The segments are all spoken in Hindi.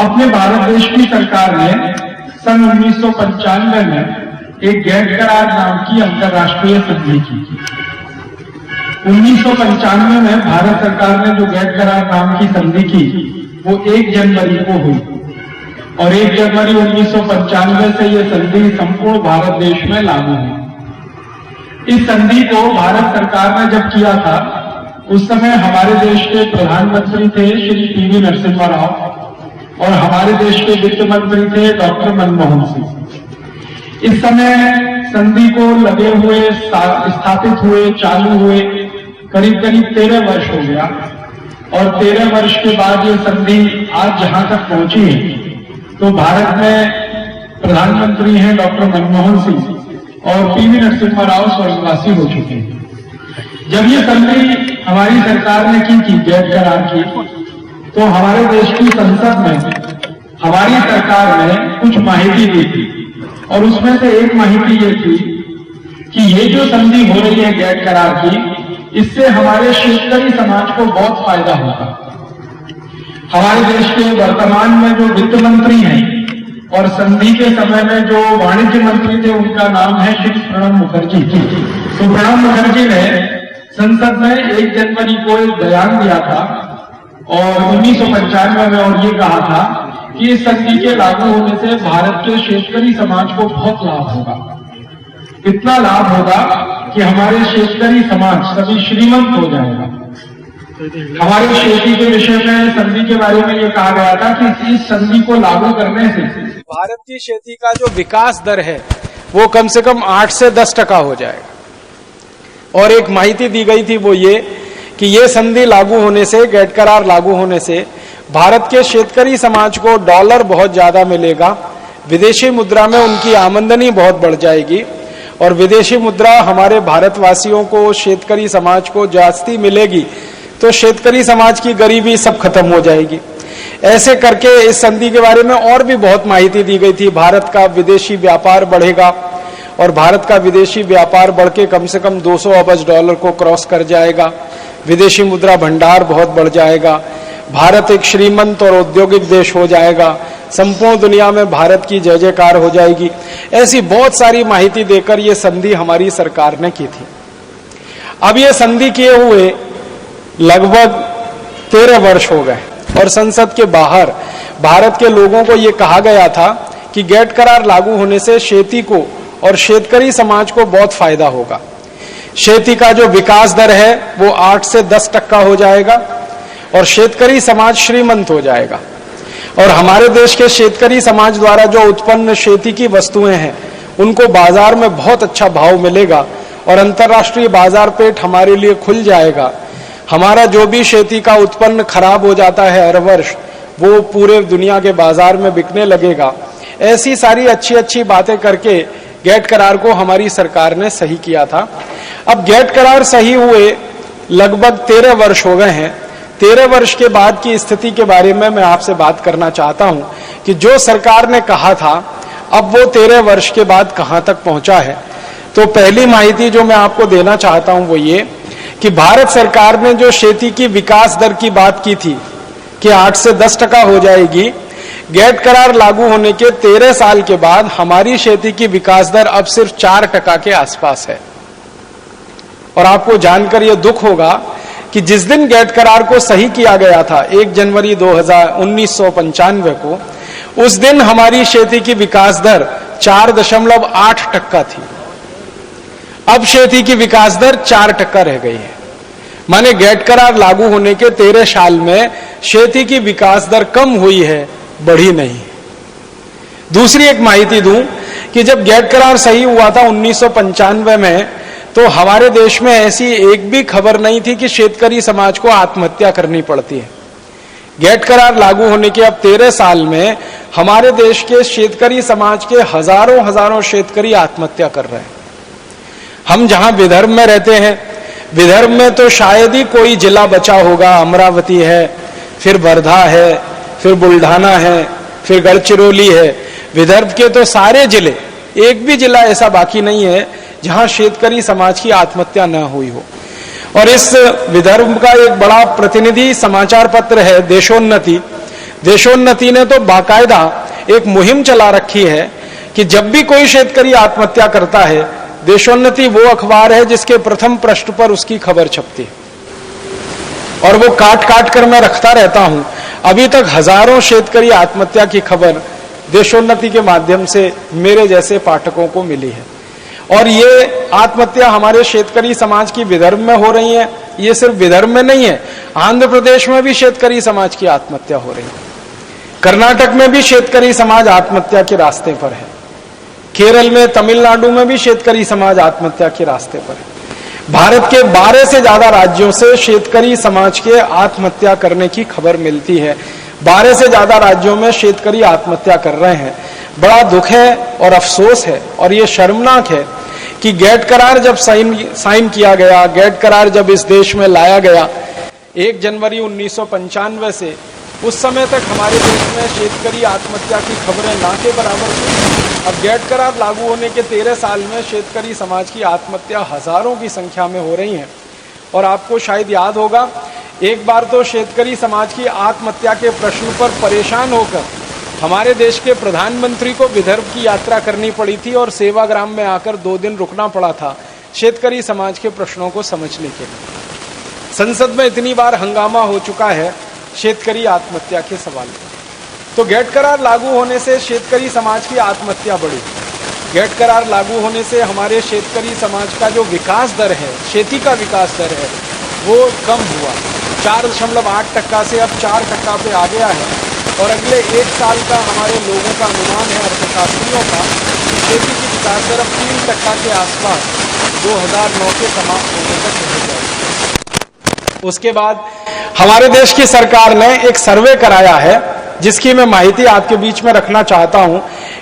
अपने भारत देश की सरकार ने सन 1995 में एक गेट करार नाम की अंतर्राष्ट्रीय संधि की। 1995 में भारत सरकार ने जो गेट करार नाम की संधि की वो 1 जनवरी को हुई और 1 जनवरी 1995 से यह संधि संपूर्ण भारत देश में लागू हुई। इस संधि को भारत सरकार ने जब किया था उस समय हमारे देश के प्रधानमंत्री थे श्री पी.वी. नरसिम्हा राव और हमारे देश के वित्त मंत्री थे डॉक्टर मनमोहन सिंह। इस समय संधि को लगे हुए, स्थापित हुए, चालू हुए करीब 13 वर्ष हो गया और 13 वर्ष के बाद ये संधि आज जहां तक पहुंची है तो भारत में प्रधानमंत्री हैं डॉक्टर मनमोहन सिंह और पी.वी. नरसिम्हा राव स्वर्गवासी हो चुके हैं। जब ये संधि हमारी सरकार ने की थी, गेट करार की, तो हमारे देश की संसद में हमारी सरकार ने कुछ माहिती दी थी और उसमें से एक माहिती ये थी कि ये जो संधि हो रही है गेट करार की, इससे हमारे शेतकरी समाज को बहुत फायदा होगा। हमारे देश के वर्तमान में जो वित्त मंत्री हैं और संधि के समय में जो वाणिज्य मंत्री थे उनका नाम है श्री प्रणब मुखर्जी। तो प्रणब मुखर्जी ने संसद में 1 जनवरी को एक बयान दिया था और 1995 में और ये कहा था कि इस संधि के लागू होने से भारत के शेतकरी समाज को बहुत लाभ होगा। इतना लाभ होगा कि हमारे शेतकरी समाज सभी श्रीमंत हो जाएगा। हमारे खेती के विषय में संधि के बारे में ये कहा गया था कि इस संधि को लागू करने से भारत की खेती का जो विकास दर है वो कम से कम 8 से 10% हो जाएगा। और एक माहिती दी गई थी वो ये कि ये संधि लागू होने से, गेट करार लागू होने से भारत के शेतकरी समाज को डॉलर बहुत ज्यादा मिलेगा, विदेशी मुद्रा में उनकी आमदनी बहुत बढ़ जाएगी और विदेशी मुद्रा हमारे भारतवासियों को, शेतकरी समाज को जास्ती मिलेगी तो शेतकरी समाज की गरीबी सब खत्म हो जाएगी। ऐसे करके इस संधि के बारे में और भी बहुत माहिती दी गई थी। भारत का विदेशी व्यापार बढ़ेगा और भारत का विदेशी व्यापार बढ़ के कम से कम 200 अरब डॉलर को क्रॉस कर जाएगा। विदेशी मुद्रा भंडार बहुत बढ़ जाएगा। भारत एक श्रीमंत और औद्योगिक देश हो जाएगा। संपूर्ण दुनिया में भारत की जय जयकार हो जाएगी। ऐसी बहुत सारी माहिती देकर ये संधि हमारी सरकार ने की थी। अब ये संधि किए हुए लगभग 13 वर्ष हो गए और संसद के बाहर भारत के लोगों को ये कहा गया था कि गेट करार लागू होने से खेती को और शेतकरी समाज को बहुत फायदा होगा। खेती का जो विकास दर है वो 8 से 10% हो जाएगा और शेतकरी समाज श्रीमंत हो जाएगा और हमारे देश के शेतकरी समाज द्वारा जो उत्पन्न खेती की वस्तुएं हैं उनको बाजार में बहुत अच्छा भाव मिलेगा और अंतर्राष्ट्रीय बाजार पेट हमारे लिए खुल जाएगा। हमारा जो भी खेती का उत्पन्न खराब हो जाता है हर वर्ष वो पूरे दुनिया के बाजार में बिकने लगेगा। ऐसी सारी अच्छी अच्छी बातें करके गेट करार को हमारी सरकार ने सही किया था। अब गेट करार सही हुए लगभग 13 वर्ष हो गए हैं। 13 वर्ष के बाद की स्थिति के बारे में मैं आपसे बात करना चाहता हूं कि जो सरकार ने कहा था अब वो 13 वर्ष के बाद कहां तक पहुंचा है। तो पहली माहिती जो मैं आपको देना चाहता हूं वो ये कि भारत सरकार ने जो खेती की विकास दर की बात की थी कि 8 से 10% हो जाएगी, गेट करार लागू होने के 13 साल के बाद हमारी खेती की विकास दर अब सिर्फ 4% के आसपास है। और आपको जानकर यह दुख होगा कि जिस दिन गेट करार को सही किया गया था 1 जनवरी 1995 को, उस दिन हमारी खेती की विकास दर 4.8% थी। अब खेती की विकास दर 4% रह गई है। माने गेट करार लागू होने के 13 साल में खेती की विकास दर कम हुई है, बढ़ी नहीं। दूसरी एक माहिती दूं कि जब गेट करार सही हुआ था 1995 में तो हमारे देश में ऐसी एक भी खबर नहीं थी कि शेतकरी समाज को आत्महत्या करनी पड़ती है। गेट करार लागू होने के अब 13 साल में हमारे देश के शेतकरी समाज के हजारों शेतकरी आत्महत्या कर रहे हैं। हम जहां विदर्भ में रहते हैं, विदर्भ में तो शायद ही कोई जिला बचा होगा। अमरावती है, फिर वर्धा है, फिर बुल्ढाना है, फिर गढ़चिरौली है। विदर्भ के तो सारे जिले, एक भी जिला ऐसा बाकी नहीं है जहां शेतकरी समाज की आत्महत्या न हुई हो। और इस विदर्भ का एक बड़ा प्रतिनिधि समाचार पत्र है देशोन्नति। देशोन्नति ने तो बाकायदा एक मुहिम चला रखी है कि जब भी कोई शेतकरी आत्महत्या करता है, देशोन्नति वो अखबार है जिसके प्रथम पृष्ठ पर उसकी खबर छपती है, और वो काट काट कर मैं रखता रहता हूं। अभी तक हजारों शेतकरी आत्महत्या की खबर देशोन्नति के माध्यम से मेरे जैसे पाठकों को मिली है। और ये आत्महत्या हमारे शेतकरी समाज की विदर्भ में हो रही है। ये सिर्फ विदर्भ में नहीं है, आंध्र प्रदेश में भी शेतकरी समाज की आत्महत्या हो रही है, कर्नाटक में भी शेतकरी समाज आत्महत्या के रास्ते पर है, केरल में, तमिलनाडु में भी शेतकरी समाज आत्महत्या के रास्ते पर है। भारत के 12 से ज्यादा राज्यों से शेतकरी समाज के आत्महत्या करने की खबर मिलती है। 12 से ज्यादा राज्यों में शेतकरी आत्महत्या कर रहे हैं। बड़ा दुख है और अफसोस है और ये शर्मनाक है कि गैट करार जब साइन किया गया, गैट करार जब इस देश में लाया गया 1 जनवरी 1995 से, उस समय तक हमारे देश में शेतकरी आत्महत्या की खबरें ना के बराबर थी। अब गैट करार लागू होने के 13 साल में शेतकरी समाज की आत्महत्या हजारों की संख्या में हो रही है। और आपको शायद याद होगा, एक बार तो शेतकरी समाज की आत्महत्या के प्रश्न पर परेशान होकर हमारे देश के प्रधानमंत्री को विदर्भ की यात्रा करनी पड़ी थी और सेवाग्राम में आकर 2 दिन रुकना पड़ा था शेतकरी समाज के प्रश्नों को समझने के लिए। संसद में इतनी बार हंगामा हो चुका है शेतकरी आत्महत्या के सवाल पर। तो गैट करार लागू होने से शेतकरी समाज की आत्महत्या बढ़ी। गैट करार लागू होने से हमारे शेतकरी समाज का जो विकास दर है, खेती का विकास दर है, वो कम हुआ। 4.8% से अब 4% पे आ गया है। और अगले 1 साल का हमारे लोगों का अनुमान है, अर्थशास्त्रियों का, खेती की विकास दर अब 3% के आसपास 2009 के समाप्त होने तक हो जाएगी। उसके बाद हमारे देश की सरकार ने एक सर्वे कराया है जिसकी मैं माहिती आपके बीच में रखना चाहता हूं।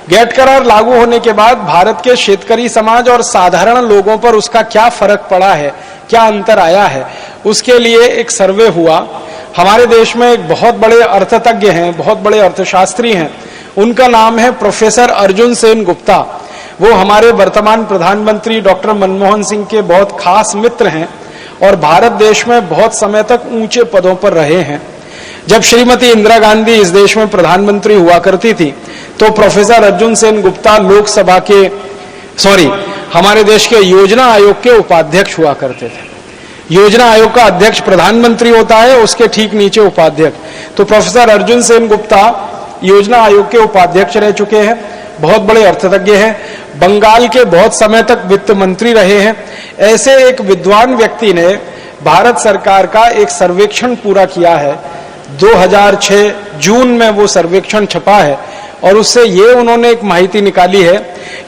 गैट करार लागू होने के बाद भारत के शेतकरी समाज और साधारण लोगों पर उसका क्या फर्क पड़ा है, क्या अंतर आया है, उसके लिए एक सर्वे हुआ। हमारे देश में एक बहुत बड़े अर्थतज्ञ हैं, बहुत बड़े अर्थशास्त्री हैं, उनका नाम है प्रोफेसर अर्जुन सेन गुप्ता। वो हमारे वर्तमान प्रधानमंत्री डॉक्टर मनमोहन सिंह के बहुत खास मित्र हैं और भारत देश में बहुत समय तक ऊंचे पदों पर रहे हैं। जब श्रीमती इंदिरा गांधी इस देश में प्रधानमंत्री हुआ करती थी तो प्रोफेसर अर्जुन सेन गुप्ता हमारे देश के योजना आयोग के उपाध्यक्ष हुआ करते थे। योजना आयोग का अध्यक्ष प्रधानमंत्री होता है, उसके ठीक नीचे उपाध्यक्ष। तो प्रोफेसर अर्जुन सेन गुप्ता योजना आयोग के उपाध्यक्ष रह चुके हैं, बहुत बड़े अर्थतज्ञ हैं, बंगाल के बहुत समय तक वित्त मंत्री रहे हैं। ऐसे एक विद्वान व्यक्ति ने भारत सरकार का एक सर्वेक्षण पूरा किया है। 2006 जून में वो सर्वेक्षण छपा है और उससे ये उन्होंने एक माहिती निकाली है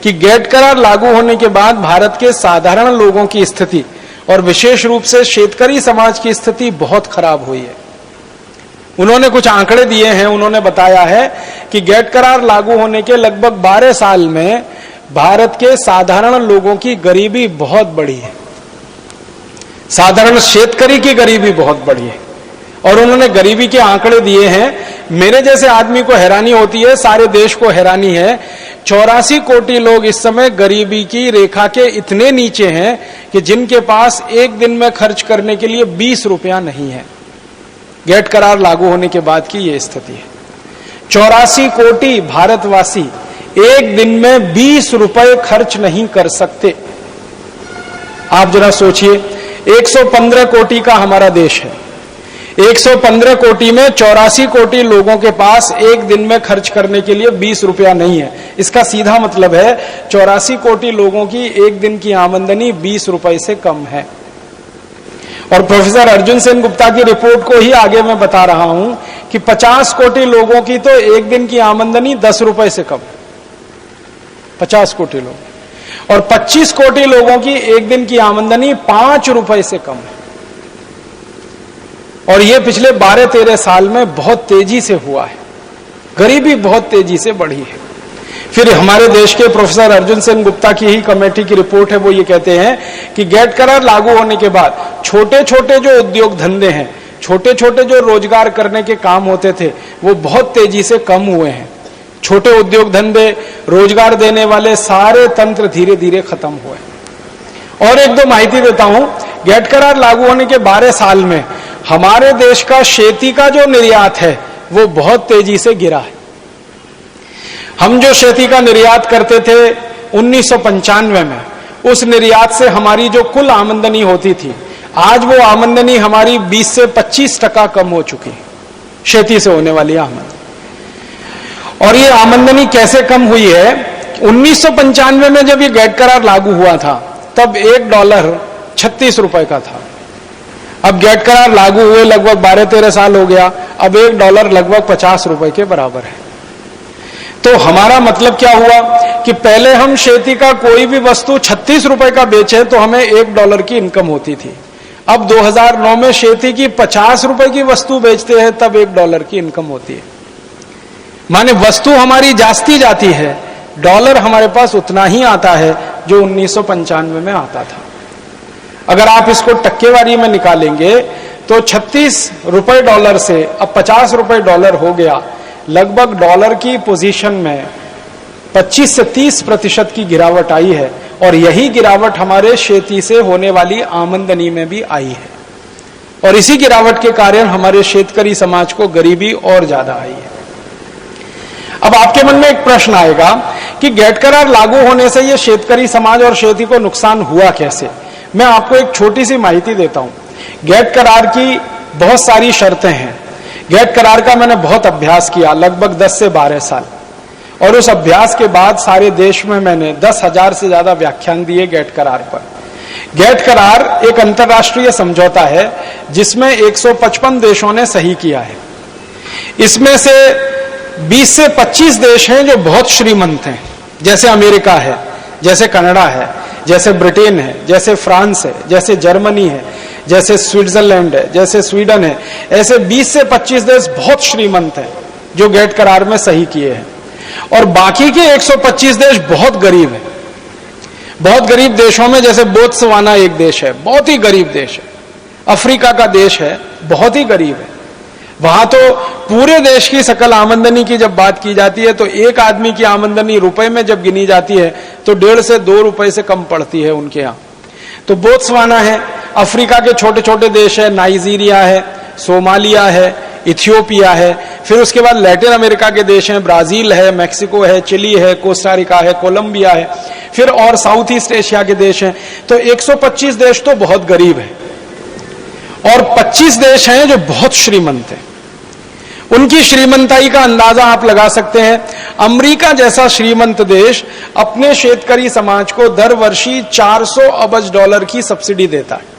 कि गैट करार लागू होने के बाद भारत के साधारण लोगों की स्थिति और विशेष रूप से शेतकरी समाज की स्थिति बहुत खराब हुई है। उन्होंने कुछ आंकड़े दिए हैं। उन्होंने बताया है कि गैट करार लागू होने के लगभग 12 साल में भारत के साधारण लोगों की गरीबी बहुत बढ़ी है, साधारण शेतकरी की गरीबी बहुत बढ़ी है। और उन्होंने गरीबी के आंकड़े दिए हैं। मेरे जैसे आदमी को हैरानी होती है, सारे देश को हैरानी है। 84 कोटि लोग इस समय गरीबी की रेखा के इतने नीचे हैं कि जिनके पास एक दिन में खर्च करने के लिए 20 रुपया नहीं है। गैट करार लागू होने के बाद की ये स्थिति है। 84 कोटि भारतवासी एक दिन में 20 रुपए खर्च नहीं कर सकते। आप जरा सोचिए, 115 कोटि का हमारा देश है। 115 कोटि में 84 कोटि लोगों के पास एक दिन में खर्च करने के लिए 20 रुपया नहीं है। इसका सीधा मतलब है 84 कोटि लोगों की एक दिन की आमदनी 20 रुपए से कम है। और प्रोफेसर अर्जुन सेन गुप्ता की रिपोर्ट को ही आगे मैं बता रहा हूं कि 50 कोटि लोगों की तो एक दिन की आमदनी 10 रुपए से कम, 50 कोटि लोग। और 25 कोटि लोगों की एक दिन की आमदनी 5 रुपए से कम है। और ये पिछले 12-13 साल में बहुत तेजी से हुआ है। गरीबी बहुत तेजी से बढ़ी है। फिर हमारे देश के प्रोफेसर अर्जुन सेन गुप्ता की ही कमेटी की रिपोर्ट है, वो ये कहते हैं कि गैट करार लागू होने के बाद छोटे छोटे जो उद्योग धंधे हैं, छोटे छोटे जो रोजगार करने के काम होते थे, वो बहुत तेजी से कम हुए हैं। छोटे उद्योग धंधे, रोजगार देने वाले सारे तंत्र धीरे धीरे खत्म हुए। और एक दो माहिती देता हूं। गैट करार लागू होने के 12 साल में हमारे देश का शेती का जो निर्यात है वो बहुत तेजी से गिरा है। हम जो शेती का निर्यात करते थे 1995 में, उस निर्यात से हमारी जो कुल आमदनी होती थी, आज वो आमदनी हमारी 20 से 25% कम हो चुकी है, शेती से होने वाली आमदनी। और ये आमदनी कैसे कम हुई है? 1995 में जब ये गैट करार लागू हुआ था तब $1 36 रुपए का था। अब गैट करार लागू हुए लगभग 12-13 साल हो गया, अब $1 लगभग 50 रुपए के बराबर है। तो हमारा मतलब क्या हुआ कि पहले हम शेती का कोई भी वस्तु 36 रुपए का बेचे तो हमें $1 की इनकम होती थी। अब 2009 में शेती की 50 रुपए की वस्तु बेचते हैं तब $1 की इनकम होती है। माने वस्तु हमारी जाती जाती है, डॉलर हमारे पास उतना ही आता है जो 1995 में आता था। अगर आप इसको टक्केवारी में निकालेंगे तो 36 रुपए डॉलर से अब 50 रुपए डॉलर हो गया। लगभग डॉलर की पोजीशन में 25 से 30% की गिरावट आई है, और यही गिरावट हमारे शेती से होने वाली आमदनी में भी आई है। और इसी गिरावट के कारण हमारे शेतकरी समाज को गरीबी और ज्यादा आई है। अब आपके मन में एक प्रश्न आएगा कि गैट करार लागू होने से ये शेतकरी समाज और खेती को नुकसान हुआ कैसे? मैं आपको एक छोटी सी माहिती देता हूं। गैट करार की बहुत सारी शर्तें हैं। गैट करार का मैंने बहुत अभ्यास किया, लगभग 10 से 12 साल, और उस अभ्यास के बाद सारे देश में मैंने 10,000 से ज्यादा व्याख्यान दिए गैट करार पर। गैट करार एक अंतर्राष्ट्रीय समझौता है जिसमें 155 देशों ने सही किया है। इसमें से 20 से 25 देश हैं जो बहुत श्रीमंत हैं, जैसे अमेरिका है, जैसे कनाडा है, जैसे ब्रिटेन है, जैसे फ्रांस है, जैसे जर्मनी है, जैसे स्विट्जरलैंड है, जैसे स्वीडन है। ऐसे 20 से 25 देश बहुत श्रीमंत हैं जो गैट करार में सही किए हैं, और बाकी के 125 देश बहुत गरीब हैं। बहुत गरीब देशों में जैसे बोत्सवाना एक देश है, बहुत ही गरीब देश है। अफ्रीका का देश है, बहुत ही गरीब है। वहां तो पूरे देश की सकल आमदनी की जब बात की जाती है तो एक आदमी की आमदनी रुपए में जब गिनी जाती है तो 1.5 से 2 रुपए से कम पड़ती है उनके यहाँ। तो बोत्सवाना है, अफ्रीका के छोटे छोटे देश है, नाइजीरिया है, सोमालिया है, इथियोपिया है, फिर उसके बाद लैटिन अमेरिका के देश हैं, ब्राजील है, मैक्सिको है, चिली है, कोस्टारिका है, कोलंबिया है, फिर और साउथ ईस्ट एशिया के देश हैं। तो 125 देश तो बहुत गरीब है, और 25 देश हैं जो बहुत श्रीमंत हैं। उनकी श्रीमंताई का अंदाजा आप लगा सकते हैं। अमेरिका जैसा श्रीमंत देश अपने शेतकरी समाज को दर वर्षी $400 अरब की सब्सिडी देता है।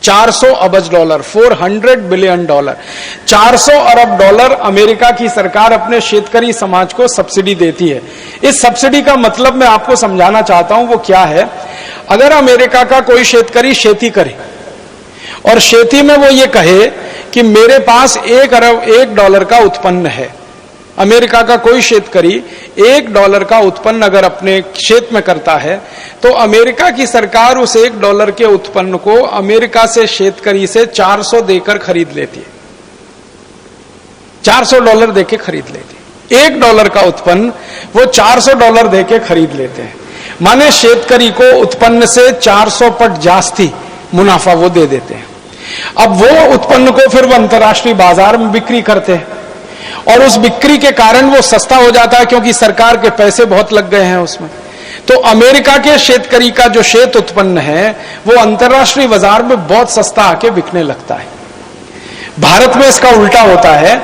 $400 अरब, 400 बिलियन डॉलर, $400 अरब अमेरिका की सरकार अपने शेतकरी समाज को सब्सिडी देती है। इस सब्सिडी का मतलब मैं आपको समझाना चाहता हूं वो क्या है। अगर अमेरिका का कोई शेतकरी खेती करे और खेती में वो ये कहे कि मेरे पास $1 का उत्पन्न है, अमेरिका का कोई शेतकरी $1 का उत्पन्न अगर अपने क्षेत्र में करता है तो अमेरिका की सरकार उस $1 के उत्पन्न को अमेरिका से शेतकरी से 400 देकर खरीद लेती है। $400 देके खरीद लेती है। $1 का उत्पन्न वो $400 देके खरीद लेते हैं। माने शेतकरी को उत्पन्न से 400 पट जास्ती मुनाफा वो दे देते हैं। अब वो उत्पन्न को फिर वो अंतर्राष्ट्रीय बाजार में बिक्री करते हैं, और उस बिक्री के कारण वो सस्ता हो जाता है क्योंकि सरकार के पैसे बहुत लग गए हैं उसमें। तो अमेरिका के शेतकरी का जो शेत उत्पन्न है वो अंतर्राष्ट्रीय बाजार में बहुत सस्ता आके बिकने लगता है। भारत में इसका उल्टा होता है।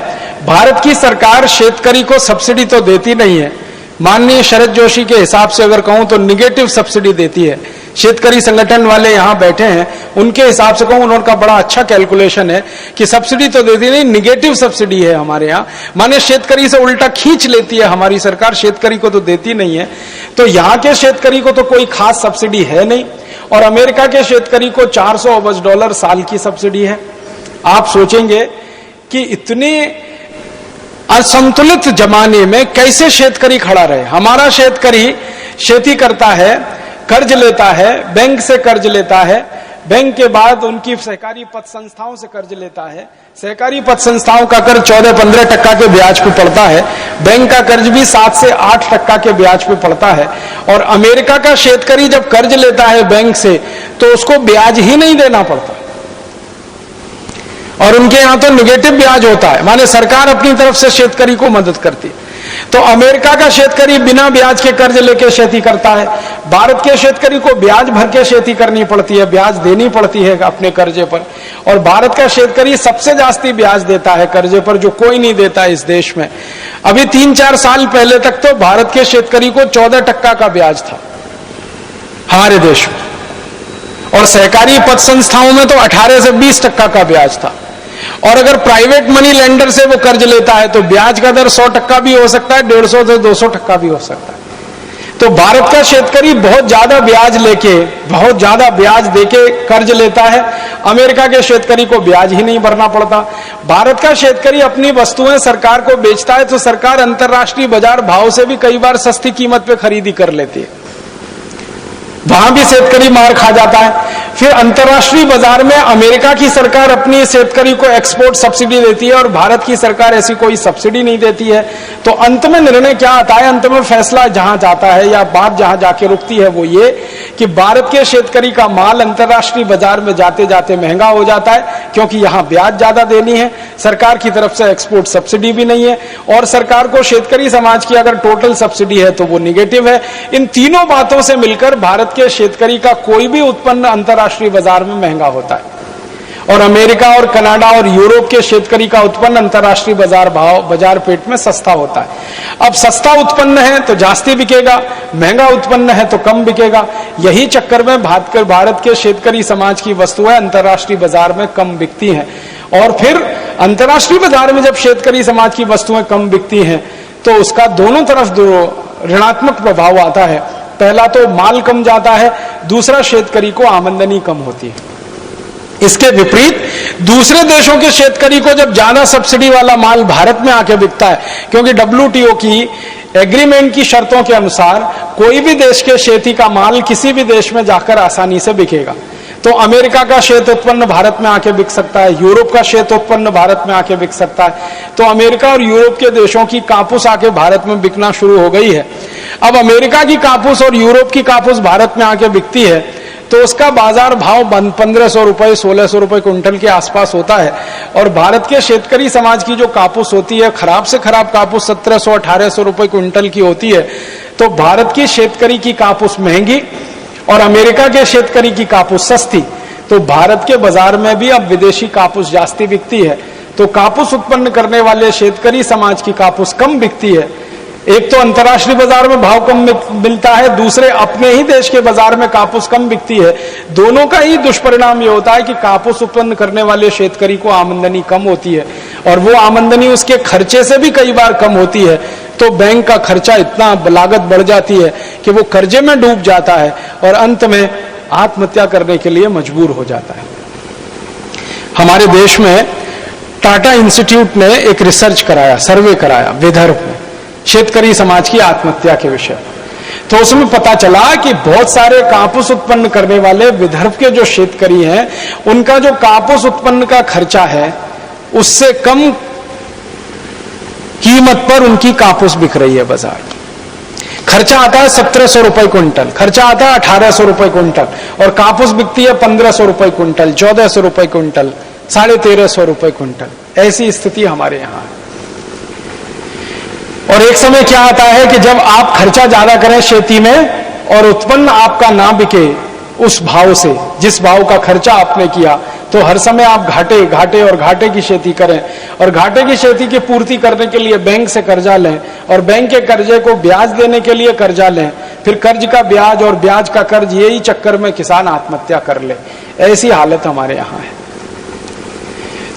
भारत की सरकार शेतकरी को सब्सिडी तो देती नहीं है, माननीय शरद जोशी के हिसाब से अगर कहूं तो निगेटिव सब्सिडी देती है। शेतकरी संगठन वाले यहां बैठे हैं, उनके हिसाब से कहूं, उनका बड़ा अच्छा कैलकुलेशन है कि सब्सिडी तो देती नहीं, निगेटिव सब्सिडी है हमारे यहां। माने शेतकरी से उल्टा खींच लेती है हमारी सरकार, शेतकरी को तो देती नहीं है। तो यहां के शेतकरी को तो कोई खास सब्सिडी है नहीं, और अमेरिका के शेतकरी को $400 अरब साल की सब्सिडी है। आप सोचेंगे कि इतने असंतुलित जमाने में कैसे शेतकरी खड़ा रहे। हमारा शेतकरी खेती करता है, कर्ज लेता है, बैंक से कर्ज लेता है, बैंक के बाद उनकी सहकारी पत संस्थाओं से कर्ज लेता है। सहकारी पत संस्थाओं का कर्ज 14-15% के ब्याज पे पड़ता है, बैंक का कर्ज भी 7 से 8% के ब्याज पे पड़ता है। और अमेरिका का शेतकरी जब कर्ज लेता है बैंक से तो उसको ब्याज ही नहीं देना पड़ता। और उनके यहां तो निगेटिव ब्याज होता है, माने सरकार अपनी तरफ से शेतकरी को मदद करती है। तो अमेरिका का शेतकरी बिना ब्याज के कर्ज लेके खेती करता है, भारत के शेतकरी को ब्याज भर के खेती करनी पड़ती है, ब्याज देनी पड़ती है अपने कर्जे पर। और भारत का शेतकरी सबसे जास्ती ब्याज देता है कर्जे पर, जो कोई नहीं देता इस देश में। अभी 3-4 साल पहले तक तो भारत के शेतकरी को 14% का ब्याज था हमारे देश में, और सहकारी पत संस्थाओं में तो 18 से 20% का ब्याज था। और अगर प्राइवेट मनी लेंडर से वो कर्ज लेता है तो ब्याज का दर 100% भी हो सकता है, 150 से 200% भी हो सकता है। तो भारत का शेतकरी बहुत ज्यादा ब्याज लेके, बहुत ज्यादा ब्याज देके कर्ज लेता है। अमेरिका के शेतकरी को ब्याज ही नहीं भरना पड़ता। भारत का शेतकरी अपनी वस्तुएं सरकार को बेचता है तो सरकार अंतर्राष्ट्रीय बाजार भाव से भी कई बार सस्ती कीमत पे खरीदी कर लेती है, वहां भी शेतकरी मार खा जाता है। फिर अंतर्राष्ट्रीय बाजार में अमेरिका की सरकार अपनी शेतकरी को एक्सपोर्ट सब्सिडी देती है और भारत की सरकार ऐसी कोई सब्सिडी नहीं देती है। तो अंत में निर्णय क्या आता है, अंत में फैसला जहां जाता है या बात जहां जाके रुकती है वो ये कि भारत के शेतकरी का माल अंतर्राष्ट्रीय बाजार में जाते जाते महंगा हो जाता है, क्योंकि यहां ब्याज ज्यादा देनी है, सरकार की तरफ से एक्सपोर्ट सब्सिडी भी नहीं है, और सरकार को शेतकरी समाज की अगर टोटल सब्सिडी है तो वो निगेटिव है। इन तीनों बातों से मिलकर भारत के शेतकरी का कोई भी उत्पन्न अंतर्राष्ट्रीय बाजार में महंगा होता है, और अमेरिका और कनाडा और यूरोप के शेतकरी का उत्पन्न अंतर्राष्ट्रीय बाजार पेट में सस्ता होता है। अब सस्ता उत्पन्न है तो जास्ती बिकेगा, महंगा उत्पन्न है तो कम बिकेगा। यही चक्कर में भारत के शेतकरी समाज की वस्तुएं अंतर्राष्ट्रीय बाजार में कम बिकती हैं। और फिर अंतर्राष्ट्रीय बाजार में जब शेतकरी समाज की वस्तुएं कम बिकती हैं तो उसका दोनों तरफ ऋणात्मक प्रभाव आता है। पहला तो माल कम जाता है, दूसरा शेतकरी को आमदनी कम होती है। इसके विपरीत दूसरे देशों के शेतकरी को जब ज्यादा सब्सिडी वाला माल भारत में आके बिकता है, क्योंकि WTO की एग्रीमेंट की शर्तों के अनुसार कोई भी देश के खेती का माल किसी भी देश में जाकर आसानी से बिकेगा। तो अमेरिका का शेत उत्पन्न भारत में आके बिक सकता है, यूरोप का शेत उत्पन्न भारत में आके बिक सकता है। तो अमेरिका और यूरोप के देशों की कापूस आके भारत में बिकना शुरू हो गई है। अब अमेरिका की कापूस और यूरोप की कापूस भारत में आके बिकती है तो उसका बाजार भाव 1500 रुपए 1600 रुपए क्विंटल के आसपास होता है, और भारत के शेतकरी समाज की जो कापूस होती है, खराब से खराब कापूस 1700-1800 रुपए क्विंटल की होती है। तो भारत की शेतकरी की कापूस महंगी और अमेरिका के शेतकरी की कापूस सस्ती, तो भारत के बाजार में भी अब विदेशी कापूस जास्ती बिकती है। तो कापूस उत्पन्न करने वाले शेतकरी समाज की कापूस कम बिकती है। एक तो अंतर्राष्ट्रीय बाजार में भाव कम मिलता है, दूसरे अपने ही देश के बाजार में कापूस कम बिकती है। दोनों का ही दुष्परिणाम ये होता है कि कापूस उत्पन्न करने वाले शेतकरी को आमदनी कम होती है, और वो आमदनी उसके खर्चे से भी कई बार कम होती है। तो बैंक का खर्चा इतना लागत बढ़ जाती है कि वो कर्जे में डूब जाता है और अंत में आत्महत्या करने के लिए मजबूर हो जाता है। हमारे देश में टाटा इंस्टीट्यूट ने एक रिसर्च कराया, सर्वे कराया विदर्भ में शेतकरी समाज की आत्महत्या के विषय। तो उसमें पता चला कि बहुत सारे कापूस उत्पन्न करने वाले विदर्भ के जो शेतकरी हैं, उनका जो कापूस उत्पन्न का खर्चा है उससे कम कीमत पर उनकी कापूस बिक रही है बाजार में। खर्चा आता है 1700 रुपए क्विंटल, खर्चा आता है 1800 रुपए क्विंटल, और कापूस बिकती है 1500 रुपए क्विंटल, 1400 रुपए क्विंटल, 1350 रुपए क्विंटल। ऐसी स्थिति हमारे यहां है। और एक समय क्या आता है कि जब आप खर्चा ज्यादा करें खेती में और उत्पन्न आपका ना बिके उस भाव से, जिस भाव का खर्चा आपने किया, तो हर समय आप घाटे की खेती करें, और घाटे की खेती की पूर्ति करने के लिए बैंक से कर्जा लें, और बैंक के कर्जे को ब्याज देने के लिए कर्जा लें, फिर कर्ज का ब्याज और ब्याज का कर्ज, यही चक्कर में किसान आत्महत्या कर ले। ऐसी हालत हमारे यहाँ है।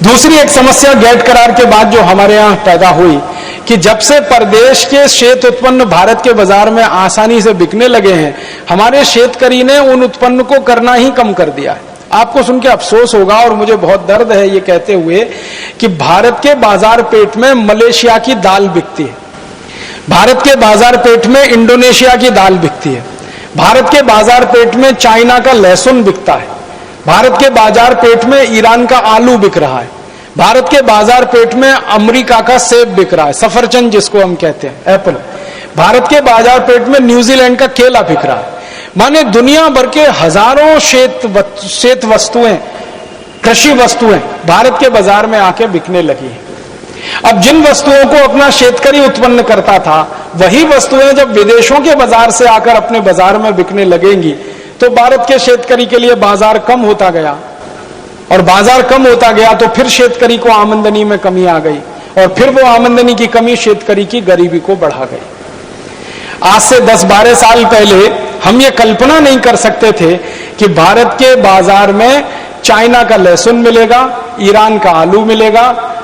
दूसरी एक समस्या गेट करार के बाद जो हमारे यहाँ पैदा हुई कि जब से प्रदेश के शेत उत्पन्न भारत के बाजार में आसानी से बिकने लगे हैं, हमारे शेतकरी ने उन उत्पन्न को करना ही कम कर दिया है। आपको सुन के अफसोस होगा और मुझे बहुत दर्द है ये कहते हुए कि भारत के बाजार पेट में मलेशिया की दाल बिकती है, भारत के बाजार पेट में इंडोनेशिया की दाल बिकती है, भारत के बाजार पेट में चाइना का लहसुन बिकता है, भारत के बाजार पेट में ईरान का आलू बिक रहा है, भारत के बाजार पेट में अमेरिका का सेब बिक रहा है, सफरचंद जिसको हम कहते हैं, एप्पल। भारत के बाजार पेट में न्यूजीलैंड का केला बिक रहा है। माने दुनिया भर के हजारों शेत वस्तुएं कृषि वस्तुएं भारत के बाजार में आके बिकने लगी हैं। अब जिन वस्तुओं को अपना शेतकरी उत्पन्न करता था, वही वस्तुएं जब विदेशों के बाजार से आकर अपने बाजार में बिकने लगेंगी, तो भारत के शेतकरी के लिए बाजार कम होता गया, और बाजार कम होता गया तो फिर शेतकरी को आमदनी में कमी आ गई, और फिर वो आमदनी की कमी शेतकरी की गरीबी को बढ़ा गई। आज से 10-12 साल पहले हम ये कल्पना नहीं कर सकते थे कि भारत के बाजार में चाइना का लहसुन मिलेगा, ईरान का आलू मिलेगा,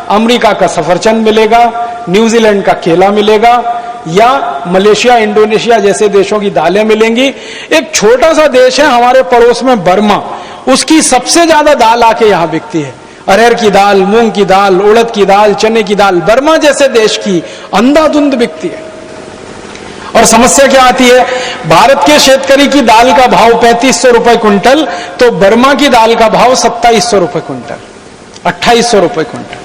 अमेरिका का सफरचंद मिलेगा, न्यूजीलैंड का केला मिलेगा, या मलेशिया, इंडोनेशिया जैसे देशों की दालें मिलेंगी। एक छोटा सा देश है हमारे पड़ोस में बर्मा, उसकी सबसे ज्यादा दाल आके यहां बिकती है। अरहर की दाल, मूंग की दाल, उड़द की दाल, चने की दाल बर्मा जैसे देश की अंधाधुंध बिकती है। और समस्या क्या आती है, भारत के शेतकरी की दाल का भाव 3500 रुपए क्विंटल, तो बर्मा की दाल का भाव 2700 रुपए क्विंटल, 2800 रुपए क्विंटल।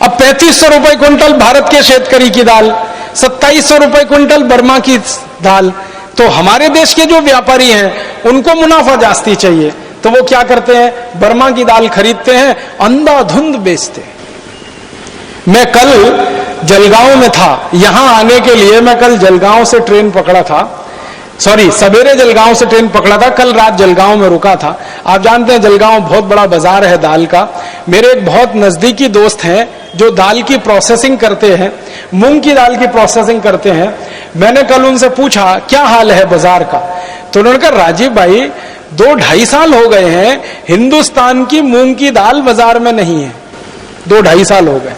अब 3500 रुपए क्विंटल भारत के शेतकरी की दाल, 2700 रुपए क्विंटल बर्मा की दाल, तो हमारे देश के जो व्यापारी हैं उनको मुनाफा जास्ती चाहिए, तो वो क्या करते हैं, बर्मा की दाल खरीदते हैं, अंधाधुंध बेचते हैं। मैं कल जलगांव में था, यहां आने के लिए मैं कल जलगांव से ट्रेन पकड़ा था, सवेरे जलगांव से ट्रेन पकड़ा था, कल रात जलगांव में रुका था। आप जानते हैं जलगांव बहुत बड़ा बाजार है दाल का। मेरे एक बहुत नजदीकी दोस्त हैं जो दाल की प्रोसेसिंग करते हैं, मूंग की दाल की प्रोसेसिंग करते हैं। मैंने कल उनसे पूछा क्या हाल है बाजार का, तो उन्होंने कहा राजीव भाई 2-2.5 साल हो गए हैं हिंदुस्तान की मूंग की दाल बाजार में नहीं है, 2-2.5 साल हो गए।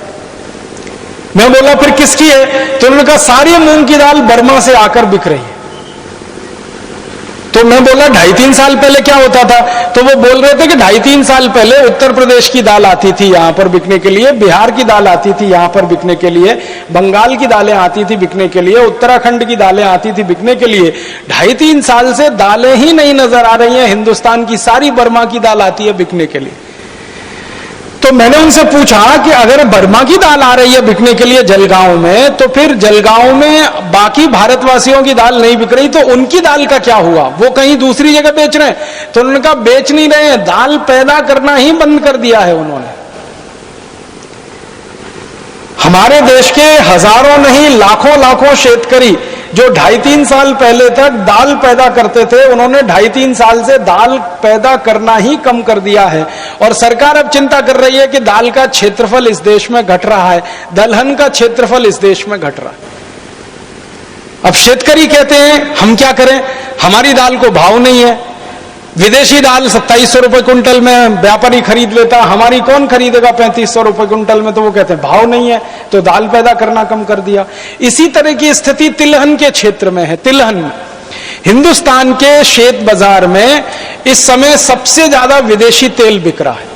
मैं बोला फिर किसकी है, तो उन्होंने कहा सारी मूंग की दाल बर्मा से आकर बिक रही है। तो मैं बोला 2.5-3 साल पहले क्या होता था, तो वो बोल रहे थे कि 2.5-3 साल पहले उत्तर प्रदेश की दाल आती थी यहां पर बिकने के लिए, बिहार की दाल आती थी यहां पर बिकने के लिए, बंगाल की दालें आती थी बिकने के लिए, उत्तराखंड की दालें आती थी बिकने के लिए। 2.5-3 साल से दालें ही नहीं नजर आ रही हैं, हिंदुस्तान की सारी बर्मा की दाल आती है बिकने के लिए। तो मैंने उनसे पूछा कि अगर बर्मा की दाल आ रही है बिकने के लिए जलगांव में, तो फिर जलगांव में बाकी भारतवासियों की दाल नहीं बिक रही, तो उनकी दाल का क्या हुआ, वो कहीं दूसरी जगह बेच रहे हैं? तो उन्होंने कहा बेच नहीं रहे हैं, दाल पैदा करना ही बंद कर दिया है उन्होंने। हमारे देश के हजारों नहीं लाखों शेतकरी जो 2.5-3 साल पहले तक दाल पैदा करते थे, उन्होंने 2.5-3 साल से दाल पैदा करना ही कम कर दिया है। और सरकार अब चिंता कर रही है कि दाल का क्षेत्रफल इस देश में घट रहा है, दलहन का क्षेत्रफल इस देश में घट रहा है। अब शेतकरी कहते हैं हम क्या करें, हमारी दाल को भाव नहीं है, विदेशी दाल 2700 रुपए क्विंटल में व्यापारी खरीद लेता, हमारी कौन खरीदेगा 3500 रुपए क्विंटल में, तो वो कहते हैं भाव नहीं है, तो दाल पैदा करना कम कर दिया। इसी तरह की स्थिति तिलहन के क्षेत्र में है। तिलहन में हिंदुस्तान के शेत बाजार में इस समय सबसे ज्यादा विदेशी तेल बिक रहा है।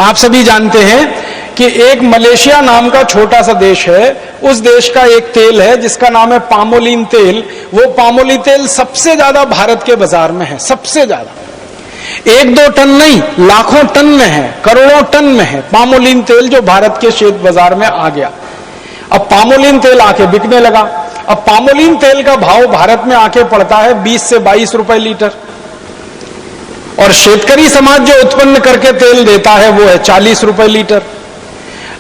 आप सभी जानते हैं कि एक मलेशिया नाम का छोटा सा देश है, उस देश का एक तेल है जिसका नाम है पामोलिन तेल। वो पामोलिन तेल सबसे ज्यादा भारत के बाजार में है, सबसे ज्यादा। 1-2 टन नहीं, लाखों टन में है, करोड़ों टन में है पामोलिन तेल, जो भारत के शेत बाजार में आ गया। अब पामोलिन तेल आके बिकने लगा। अब पामोलिन तेल का भाव भारत में आके पड़ता है 20 से 22 रुपए लीटर, और शेतकरी समाज जो उत्पन्न करके तेल देता है वो है 40 रुपए लीटर।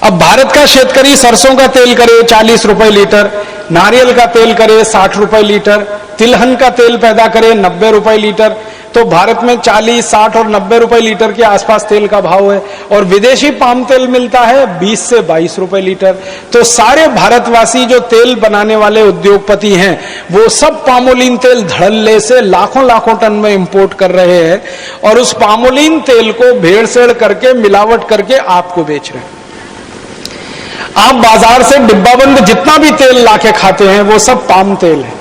अब भारत का शेतकरी सरसों का तेल करे 40 रुपए लीटर, नारियल का तेल करे 60 रुपए लीटर, तिलहन का तेल पैदा करे 90 रुपए लीटर, तो भारत में 40, 60 और 90 रुपए लीटर के आसपास तेल का भाव है। और विदेशी पाम तेल मिलता है 20 से 22 रुपए लीटर। तो सारे भारतवासी जो तेल बनाने वाले उद्योगपति हैं, वो सब पामोलिन तेल धड़ल्ले से लाखों टन में इंपोर्ट कर रहे हैं, और उस पामोलिन तेल को भेड़सेड़ करके, मिलावट करके आपको बेच रहे हैं। आप बाजार से डिब्बाबंद जितना भी तेल लाके खाते हैं वो सब पाम तेल है।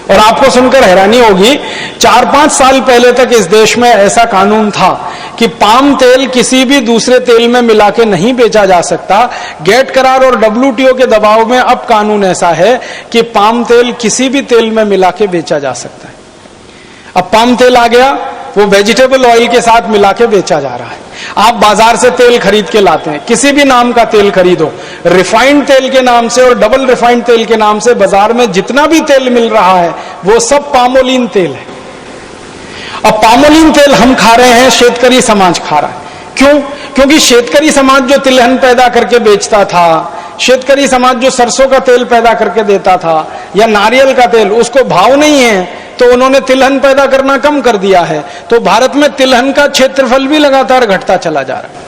और आपको सुनकर हैरानी होगी, 4-5 साल पहले तक इस देश में ऐसा कानून था कि पाम तेल किसी भी दूसरे तेल में मिला के नहीं बेचा जा सकता। गैट करार और WTO के दबाव में अब कानून ऐसा है कि पाम तेल किसी भी तेल में मिला के बेचा जा सकता है। अब पाम तेल आ गया, वो वेजिटेबल ऑयल के साथ मिला के बेचा जा रहा है। आप बाजार से तेल खरीद के लाते हैं, किसी भी नाम का तेल खरीदो, रिफाइंड तेल के नाम से और डबल रिफाइंड तेल के नाम से बाजार में जितना भी तेल मिल रहा है वो सब पामोलिन तेल है। अब पामोलिन तेल हम खा रहे हैं, शेतकरी समाज खा रहा है। क्यों? क्योंकि शेतकरी समाज जो तिलहन पैदा करके बेचता था, शेतकरी समाज जो सरसों का तेल पैदा करके देता था या नारियल का तेल, उसको भाव नहीं है तो उन्होंने तिलहन पैदा करना कम कर दिया है। तो भारत में तिलहन का क्षेत्रफल भी लगातार घटता चला जा रहा है।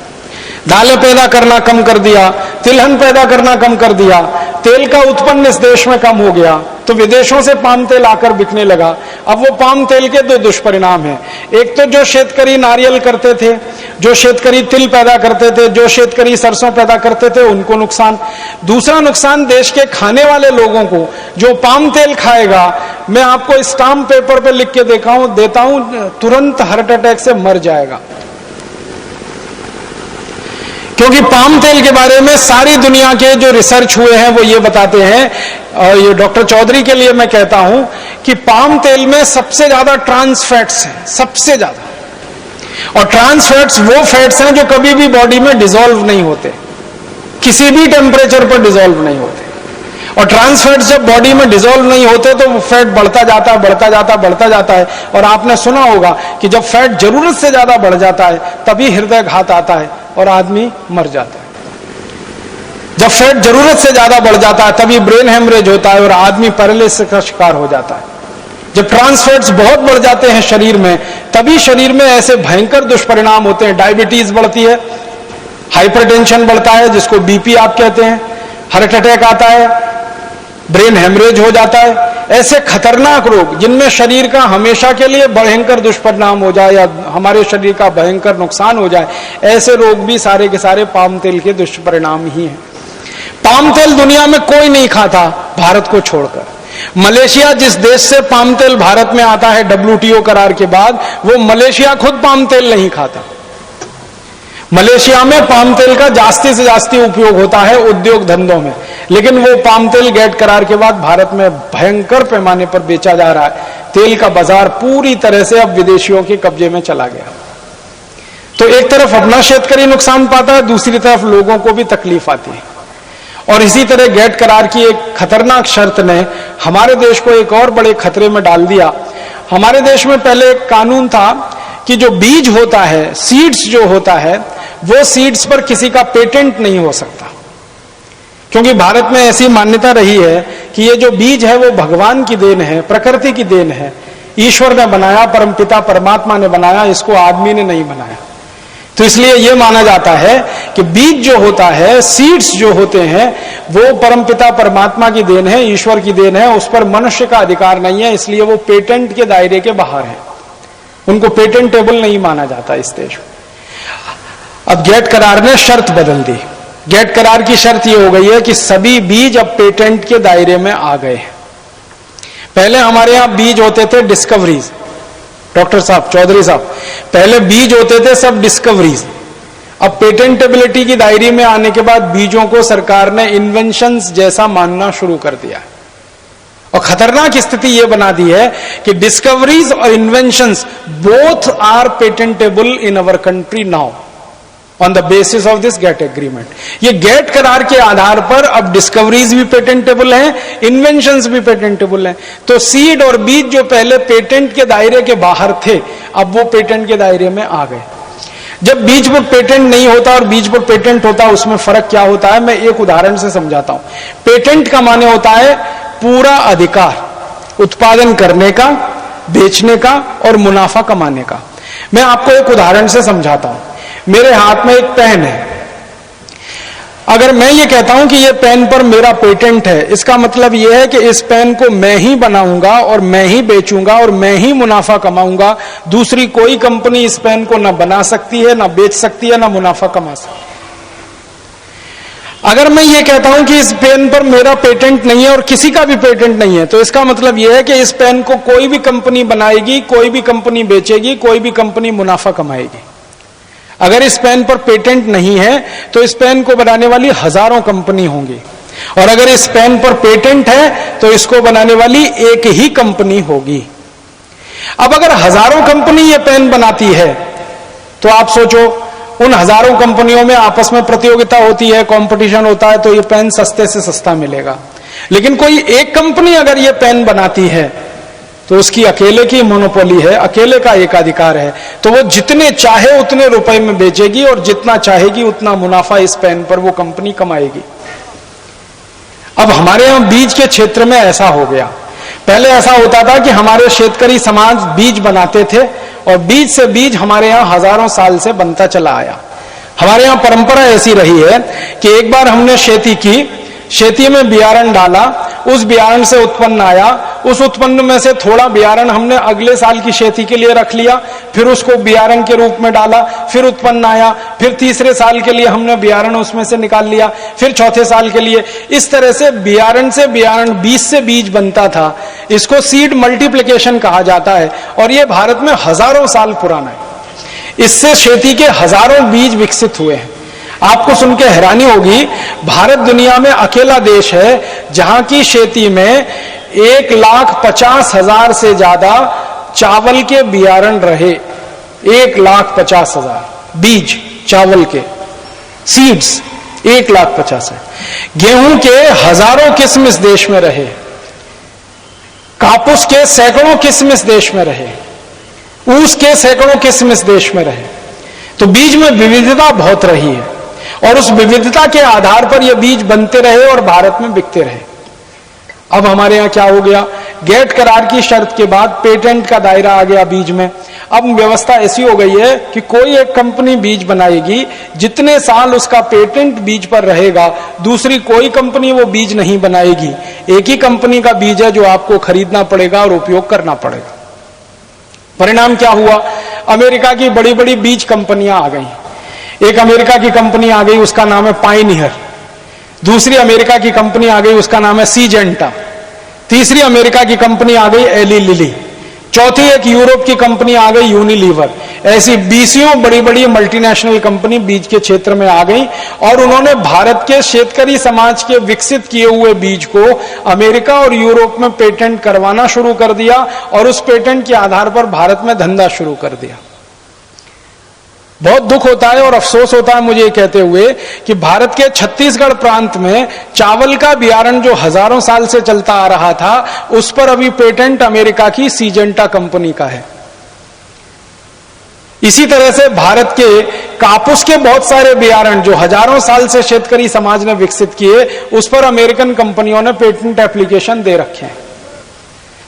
दालें पैदा करना कम कर दिया, तिलहन पैदा करना कम कर दिया, तेल का उत्पन्न इस देश में कम हो गया, तो विदेशों से पाम तेल आकर बिकने लगा। अब वो पाम तेल के दो दुष्परिणाम हैं। एक तो जो शेतकरी नारियल करते थे, जो शेतकरी तिल पैदा करते थे, जो शेतकरी सरसों पैदा करते थे, उनको नुकसान। दूसरा नुकसान देश के खाने वाले लोगों को, जो पाम तेल खाएगा, मैं आपको स्टाम्प पेपर पे लिख के देता हूं, तुरंत हार्ट अटैक से मर जाएगा। क्योंकि पाम तेल के बारे में सारी दुनिया के जो रिसर्च हुए हैं वो ये बताते हैं, और ये डॉक्टर चौधरी के लिए मैं कहता हूं कि पाम तेल में सबसे ज्यादा ट्रांस फैट्स हैं, सबसे ज्यादा। और ट्रांस फैट्स वो फैट्स हैं जो कभी भी बॉडी में डिसॉल्व नहीं होते, किसी भी टेम्परेचर पर डिसॉल्व नहीं होते। और ट्रांस फैट्स जब बॉडी में डिसॉल्व नहीं होते तो वो फैट बढ़ता जाता है, बढ़ता जाता है, बढ़ता जाता है। और आपने सुना होगा कि जब फैट जरूरत से ज्यादा बढ़ जाता है तभी हृदय घात आता है और आदमी मर जाता है। जब फैट जरूरत से ज्यादा बढ़ जाता है तभी ब्रेन हेमरेज होता है और आदमी पैरालिसिस का शिकार हो जाता है। जब ट्रांस फैट्स बहुत बढ़ जाते हैं शरीर में, तभी शरीर में ऐसे भयंकर दुष्परिणाम होते हैं। डायबिटीज बढ़ती है, हाइपरटेंशन बढ़ता है जिसको बीपी आप कहते हैं, हार्ट अटैक आता है, ब्रेन हेमरेज हो जाता है। ऐसे खतरनाक रोग जिनमें शरीर का हमेशा के लिए भयंकर दुष्परिणाम हो जाए या हमारे शरीर का भयंकर नुकसान हो जाए, ऐसे रोग भी सारे के सारे पाम तेल के दुष्परिणाम ही हैं। पाम तेल दुनिया में कोई नहीं खाता भारत को छोड़कर। मलेशिया जिस देश से पाम तेल भारत में आता है WTO करार के बाद, वो मलेशिया खुद पाम तेल नहीं खाता। मलेशिया में पाम तेल का जास्ती से जास्ती उपयोग होता है उद्योग धंधों में, लेकिन वो पाम तेल गेट करार के बाद भारत में भयंकर पैमाने पर बेचा जा रहा है। तेल का बाजार पूरी तरह से अब विदेशियों के कब्जे में चला गया। तो एक तरफ अपना शेतकरी नुकसान पाता है, दूसरी तरफ लोगों को भी तकलीफ आती है। और इसी तरह गेट करार की एक खतरनाक शर्त ने हमारे देश को एक और बड़े खतरे में डाल दिया। हमारे देश में पहले एक कानून था कि जो बीज होता है, सीड्स जो होता है, वो सीड्स पर किसी का पेटेंट नहीं हो सकता, क्योंकि भारत में ऐसी मान्यता रही है कि ये जो बीज है वो भगवान की देन है, प्रकृति की देन है, ईश्वर ने बनाया, परमपिता परमात्मा ने बनाया, इसको आदमी ने नहीं बनाया। तो इसलिए यह माना जाता है कि बीज जो होता है, सीड्स जो होते हैं, वो परमपिता परमात्मा की देन है, ईश्वर की देन है, उस पर मनुष्य का अधिकार नहीं है, इसलिए वो पेटेंट के दायरे के बाहर है, उनको पेटेंटेबल नहीं माना जाता इस देश में। अब गेट करार ने शर्त बदल दी। गेट करार की शर्त यह हो गई है कि सभी बीज अब पेटेंट के दायरे में आ गए हैं। पहले हमारे यहां बीज होते थे डिस्कवरीज, डॉक्टर साहब, चौधरी साहब, पहले बीज होते थे सब डिस्कवरीज। अब पेटेंटेबिलिटी की दायरे में आने के बाद बीजों को सरकार ने इन्वेंशंस जैसा मानना शुरू कर दिया। और खतरनाक स्थिति यह बना दी है कि डिस्कवरीज और inventions both are patentable in our country now on the basis of this GATT agreement. ये गेट करार के आधार पर अब डिस्कवरीज भी पेटेंटेबल हैं, इन्वेंशंस भी पेटेंटेबल हैं। तो सीड और बीज जो पहले पेटेंट के दायरे के बाहर थे, अब वो पेटेंट के दायरे में आ गए। जब बीज पर पेटेंट नहीं होता और बीज पर पेटेंट होता, उसमें फर्क क्या होता है, मैं एक उदाहरण से समझाता हूं। पेटेंट का माने होता है पूरा अधिकार उत्पादन करने का, बेचने का और मुनाफा कमाने का। मैं आपको एक उदाहरण से समझाता हूं। मेरे हाथ में एक पेन है, अगर मैं ये कहता हूं कि ये पेन पर मेरा पेटेंट है, इसका मतलब ये है कि इस पेन को मैं ही बनाऊंगा और मैं ही बेचूंगा और मैं ही मुनाफा कमाऊंगा। दूसरी कोई कंपनी इस पेन को ना बना सकती है, ना बेच सकती है, ना मुनाफा कमा सकती है। अगर मैं ये कहता हूं कि इस पेन पर मेरा पेटेंट नहीं है और किसी का भी पेटेंट नहीं है, तो इसका मतलब यह है कि इस पेन को कोई भी कंपनी बनाएगी, कोई भी कंपनी बेचेगी, कोई भी कंपनी मुनाफा कमाएगी। अगर इस पेन पर पेटेंट नहीं है तो इस पेन को बनाने वाली हजारों कंपनी होंगी, और अगर इस पेन पर पेटेंट है तो इसको बनाने वाली एक ही कंपनी होगी। अब अगर हजारों कंपनी ये पेन बनाती है तो आप सोचो, उन हजारों कंपनियों में आपस में प्रतियोगिता होती है, कंपटीशन होता है, तो ये पेन सस्ते से सस्ता मिलेगा। लेकिन कोई एक कंपनी अगर ये पेन बनाती है तो उसकी अकेले की मोनोपोली है, अकेले का एकाधिकार है, तो वो जितने चाहे उतने रुपए में बेचेगी और जितना चाहेगी उतना मुनाफा इस पेन पर वो कंपनी कमाएगी। अब हमारे यहां बीज के क्षेत्र में ऐसा हो गया। पहले ऐसा होता था कि हमारे शेतकरी समाज बीज बनाते थे और बीज से बीज हमारे यहां हजारों साल से बनता चला आया। हमारे यहां परंपरा ऐसी रही है कि एक बार हमने खेती की, खेती में बियारण डाला, उस बियारण से उत्पन्न आया, उस उत्पन्न में से थोड़ा बियारण हमने अगले साल की खेती के लिए रख लिया, फिर उसको बियारण के रूप में डाला, फिर उत्पन्न आया, फिर तीसरे साल के लिए हमने बियारण उसमें से निकाल लिया, फिर चौथे साल के लिए। इस तरह से बियारण, बीज से बीज बनता था। इसको सीड मल्टीप्लिकेशन कहा जाता है और यह भारत में हजारों साल पुराना है। इससे खेती के हजारों बीज विकसित हुए हैं। आपको सुन के हैरानी होगी, भारत दुनिया में अकेला देश है जहां की खेती में 1,50,000 से ज्यादा चावल के बियारण रहे। 1,50,000 बीज चावल के, सीड्स 1,50,000 है। गेहूं के हजारों किस्म इस देश में रहे, कापूस के सैकड़ों किस्म इस देश में रहे, ऊस के सैकड़ों किस्म इस देश में रहे। तो बीज में विविधता बहुत रही है और उस विविधता के आधार पर ये बीज बनते रहे और भारत में बिकते रहे। अब हमारे यहां क्या हो गया, गेट करार की शर्त के बाद पेटेंट का दायरा आ गया बीज में। अब व्यवस्था ऐसी हो गई है कि कोई एक कंपनी बीज बनाएगी, जितने साल उसका पेटेंट बीज पर रहेगा दूसरी कोई कंपनी वो बीज नहीं बनाएगी। एक ही कंपनी का बीज है जो आपको खरीदना पड़ेगा और उपयोग करना पड़ेगा। परिणाम क्या हुआ, अमेरिका की बड़ी बड़ी बीज कंपनियां आ गई। एक अमेरिका की कंपनी आ गई, उसका नाम है पायनियर। दूसरी अमेरिका की कंपनी आ गई, उसका नाम है सीजेंटा। तीसरी अमेरिका की कंपनी आ गई एली लिली। चौथी एक यूरोप की कंपनी आ गई यूनिलीवर। ऐसी 20 बड़ी बड़ी मल्टीनेशनल कंपनी बीज के क्षेत्र में आ गई और उन्होंने भारत के शेतकरी समाज के विकसित किए हुए बीज को अमेरिका और यूरोप में पेटेंट करवाना शुरू कर दिया और उस पेटेंट के आधार पर भारत में धंधा शुरू कर दिया। बहुत दुख होता है और अफसोस होता है मुझे कहते हुए कि भारत के छत्तीसगढ़ प्रांत में चावल का बियारण जो हजारों साल से चलता आ रहा था, उस पर अभी पेटेंट अमेरिका की सीजेंटा कंपनी का है। इसी तरह से भारत के कापूस के बहुत सारे बियारण जो हजारों साल से शेतकरी समाज ने विकसित किए, उस पर अमेरिकन कंपनियों ने पेटेंट एप्लीकेशन दे रखे हैं।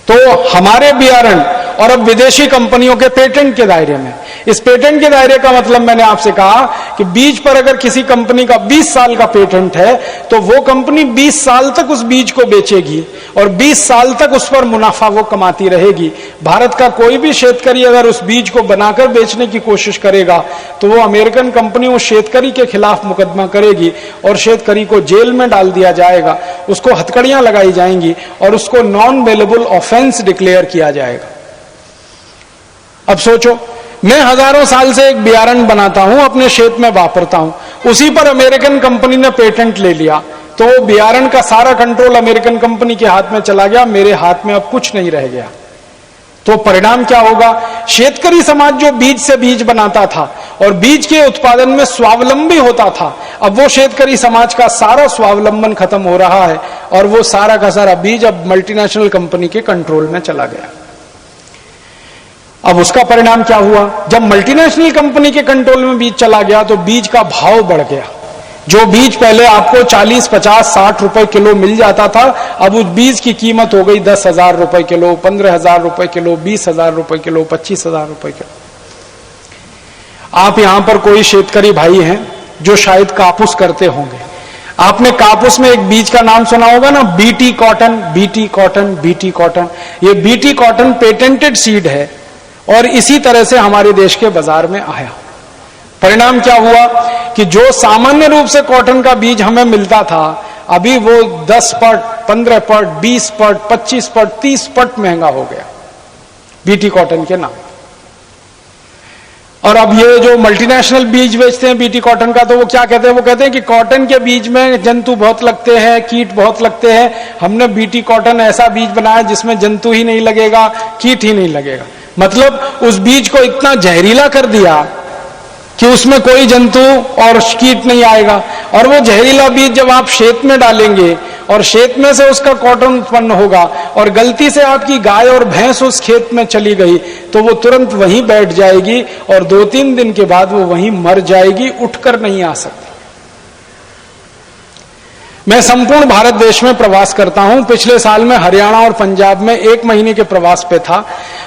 तो हमारे बियारण और अब विदेशी कंपनियों के पेटेंट के दायरे में, इस पेटेंट के दायरे का मतलब मैंने आपसे कहा कि बीज पर अगर किसी कंपनी का 20 साल का पेटेंट है तो वो कंपनी 20 साल तक उस बीज को बेचेगी और 20 साल तक उस पर मुनाफा वो कमाती रहेगी। भारत का कोई भी शेतकरी अगर उस बीज को बनाकर बेचने की कोशिश करेगा तो वो अमेरिकन कंपनी उस शेतकरी के खिलाफ मुकदमा करेगी और शेतकरी को जेल में डाल दिया जाएगा, उसको हथकड़ियां लगाई जाएंगी और उसको नॉन बेलेबल ऑफेंस डिक्लेयर किया जाएगा। अब सोचो, मैं हजारों साल से एक बियारण बनाता हूं, अपने खेत में वापरता हूं, उसी पर अमेरिकन कंपनी ने पेटेंट ले लिया तो बियारण का सारा कंट्रोल अमेरिकन कंपनी के हाथ में चला गया, मेरे हाथ में अब कुछ नहीं रह गया। तो परिणाम क्या होगा, शेतकरी समाज जो बीज से बीज बनाता था और बीज के उत्पादन में स्वावलंबी होता था, अब वो शेतकरी समाज का सारा स्वावलंबन खत्म हो रहा है और वो सारा का सारा बीज अब मल्टीनेशनल कंपनी के कंट्रोल में चला गया। अब उसका परिणाम क्या हुआ, जब मल्टीनेशनल कंपनी के कंट्रोल में बीज चला गया तो बीज का भाव बढ़ गया। जो बीज पहले आपको 40, 50, 60 रुपए किलो मिल जाता था, अब उस बीज की कीमत हो गई 10,000 रुपए किलो, 15,000 रुपए किलो, 20,000 रुपए किलो, 25,000 रुपए किलो। आप यहां पर कोई शेतकरी भाई हैं जो शायद कापूस करते होंगे, आपने कापूस में एक बीज का नाम सुना होगा ना, BT cotton, BT cotton, BT cotton. ये बीटी कॉटन पेटेंटेड सीड है और इसी तरह से हमारे देश के बाजार में आया। परिणाम क्या हुआ कि जो सामान्य रूप से कॉटन का बीज हमें मिलता था, अभी वो 10 पट, 15 पट, 20 पट, 25 पट, 30 पट महंगा हो गया बीटी कॉटन के नाम। और अब ये जो मल्टीनेशनल बीज बेचते हैं बीटी कॉटन का, तो वो क्या कहते हैं, वो कहते हैं कि कॉटन के बीज में जंतु बहुत लगते हैं, कीट बहुत लगते हैं, हमने बीटी कॉटन ऐसा बीज बनाया जिसमें जंतु ही नहीं लगेगा, कीट ही नहीं लगेगा। मतलब उस बीज को इतना जहरीला कर दिया कि उसमें कोई जंतु और कीट नहीं आएगा। और वो जहरीला बीज जब आप खेत में डालेंगे और शेत में से उसका कॉटन उत्पन्न होगा और गलती से आपकी गाय और भैंस उस खेत में चली गई तो वो तुरंत वहीं बैठ जाएगी और 2-3 दिन के बाद वो वहीं मर जाएगी, उठकर नहीं आ सकती। मैं संपूर्ण भारत देश में प्रवास करता हूं। पिछले साल में हरियाणा और पंजाब में 1 महीने के प्रवास पे था,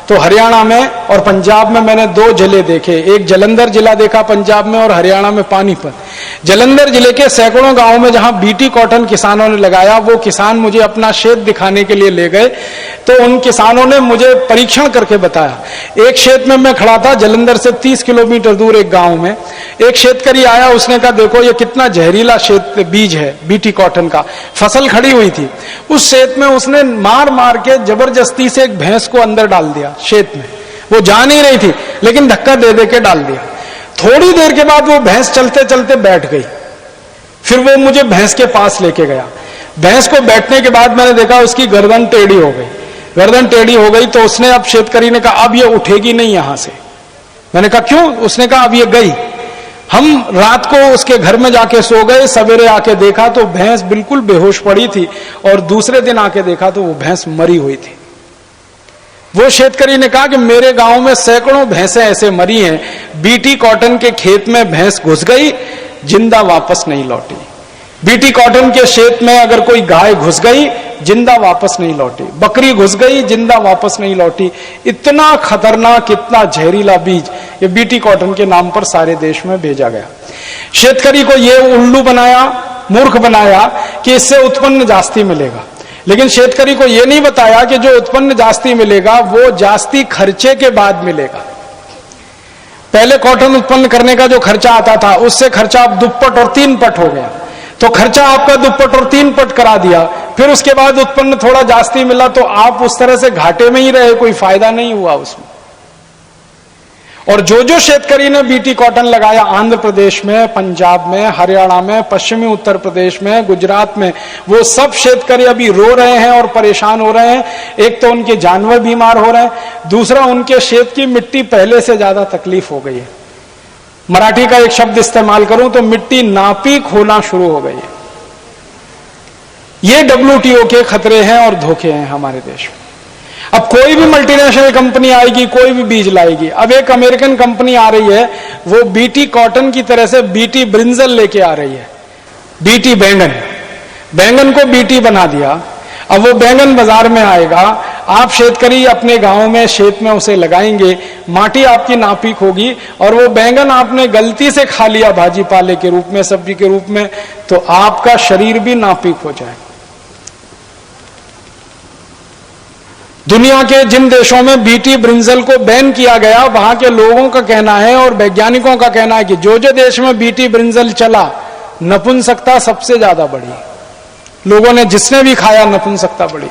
तो हरियाणा में और पंजाब में मैंने 2 जिले देखे, एक जालंधर जिला देखा पंजाब में और हरियाणा में पानीपत। जालंधर जिले के सैकड़ों गांवों में जहां बीटी कॉटन किसानों ने लगाया, वो किसान मुझे अपना खेत दिखाने के लिए ले गए, तो उन किसानों ने मुझे परीक्षण करके बताया। एक खेत में मैं खड़ा था जालंधर से 30 किलोमीटर दूर एक गांव में, एक शेतकरी आया, उसने कहा देखो ये कितना जहरीला बीज है बीटी कॉटन का। फसल खड़ी हुई थी, उस खेत में उसने मार मार के जबरदस्ती से एक भैंस को अंदर डाल दिया खेत में। वो जा नहीं रही थी लेकिन धक्का दे दे के डाल दिया। थोड़ी देर के बाद वो भैंस चलते चलते बैठ गई। फिर वो मुझे भैंस के पास लेके गया। भैंस को बैठने के बाद मैंने देखा उसकी गर्दन टेढ़ी हो गई। गर्दन टेढ़ी हो गई तो उसने, अब शेतकरी ने कहा अब ये उठेगी नहीं यहां से। मैंने कहा क्यों? उसने कहा अब ये गई। हम रात को उसके घर में जाके सो गए, सवेरे आके देखा तो भैंस बिल्कुल बेहोश पड़ी थी और दूसरे दिन आके देखा तो वो भैंस मरी हुई थी। वो शेतकरी ने कहा कि मेरे गांव में सैकड़ों भैंसें ऐसे मरी हैं, बीटी कॉटन के खेत में भैंस घुस गई, जिंदा वापस नहीं लौटी। बीटी कॉटन के खेत में अगर कोई गाय घुस गई, जिंदा वापस नहीं लौटी। बकरी घुस गई, जिंदा वापस नहीं लौटी। इतना खतरनाक, इतना जहरीला बीज ये बीटी कॉटन के नाम पर सारे देश में भेजा गया। शेतकरी को ये उल्लू बनाया, मूर्ख बनाया कि इससे उत्पन्न जास्ती मिलेगा, लेकिन शेतकरी को यह नहीं बताया कि जो उत्पन्न जास्ती मिलेगा वो जास्ती खर्चे के बाद मिलेगा। पहले कॉटन उत्पन्न करने का जो खर्चा आता था, उससे खर्चा अब 2 और 3 पट हो गया। तो खर्चा आपका 2 और 3 पट करा दिया, फिर उसके बाद उत्पन्न थोड़ा जास्ती मिला तो आप उस तरह से घाटे में ही रहे, कोई फायदा नहीं हुआ उसमें। और जो शेतकरी ने बीटी कॉटन लगाया आंध्र प्रदेश में, पंजाब में, हरियाणा में, पश्चिमी उत्तर प्रदेश में, गुजरात में, वो सब शेतकरी अभी रो रहे हैं और परेशान हो रहे हैं। एक तो उनके जानवर बीमार हो रहे हैं, दूसरा उनके खेत की मिट्टी पहले से ज्यादा तकलीफ हो गई है। मराठी का एक शब्द इस्तेमाल करूं तो मिट्टी नापीक होना शुरू हो गई है। ये WTO के खतरे हैं और धोखे हैं हमारे देश में। अब कोई भी मल्टीनेशनल कंपनी आएगी, कोई भी बीज लाएगी। अब एक अमेरिकन कंपनी आ रही है, वो बीटी कॉटन की तरह से बीटी ब्रिंजल लेके आ रही है, बीटी बैंगन को बीटी बना दिया। अब वो बैंगन बाजार में आएगा, आप शेतकरी अपने गांव में खेत में उसे लगाएंगे, माटी आपकी नापीक होगी और वो बैंगन आपने गलती से खा लिया भाजी पाले के रूप में, सब्जी के रूप में, तो आपका शरीर भी नापीक हो जाएगा। दुनिया के जिन देशों में बीटी ब्रिंजल को बैन किया गया, वहां के लोगों का कहना है और वैज्ञानिकों का कहना है कि जो देश में बीटी ब्रिंजल चला, नपुंसकता सबसे ज्यादा बढ़ी। लोगों ने जिसने भी खाया नपुंसकता बढ़ी।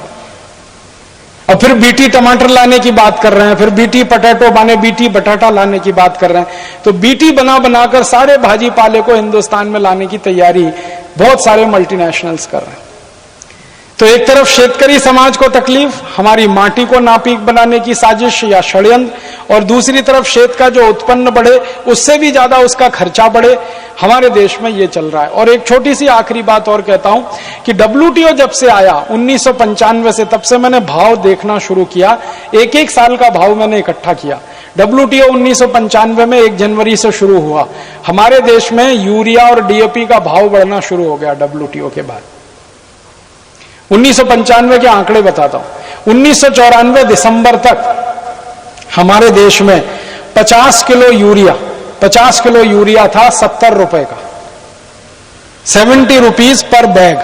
और फिर बीटी टमाटर लाने की बात कर रहे हैं, फिर बीटी पटेटो माने बीटी बटाटा लाने की बात कर रहे हैं। तो बीटी बनाकर सारे भाजी पाले को हिंदुस्तान में लाने की तैयारी बहुत सारे मल्टीनेशनल्स कर रहे हैं। तो एक तरफ शेतकरी समाज को तकलीफ, हमारी माटी को नापीक बनाने की साजिश या षड्यंत्र, और दूसरी तरफ खेत का जो उत्पन्न बढ़े उससे भी ज्यादा उसका खर्चा बढ़े। हमारे देश में ये चल रहा है। और एक छोटी सी आखिरी बात और कहता हूं कि WTO जब से आया 1995 से, तब से मैंने भाव देखना शुरू किया। एक साल का भाव मैंने इकट्ठा किया। WTO 1995 में 1 जनवरी से शुरू हुआ। हमारे देश में यूरिया और DAP का भाव बढ़ना शुरू हो गया WTO के बाद। 1995 के आंकड़े बताता हूं। 1994 दिसंबर तक हमारे देश में 50 किलो यूरिया था 70 रुपए का, 70 रुपीज पर बैग।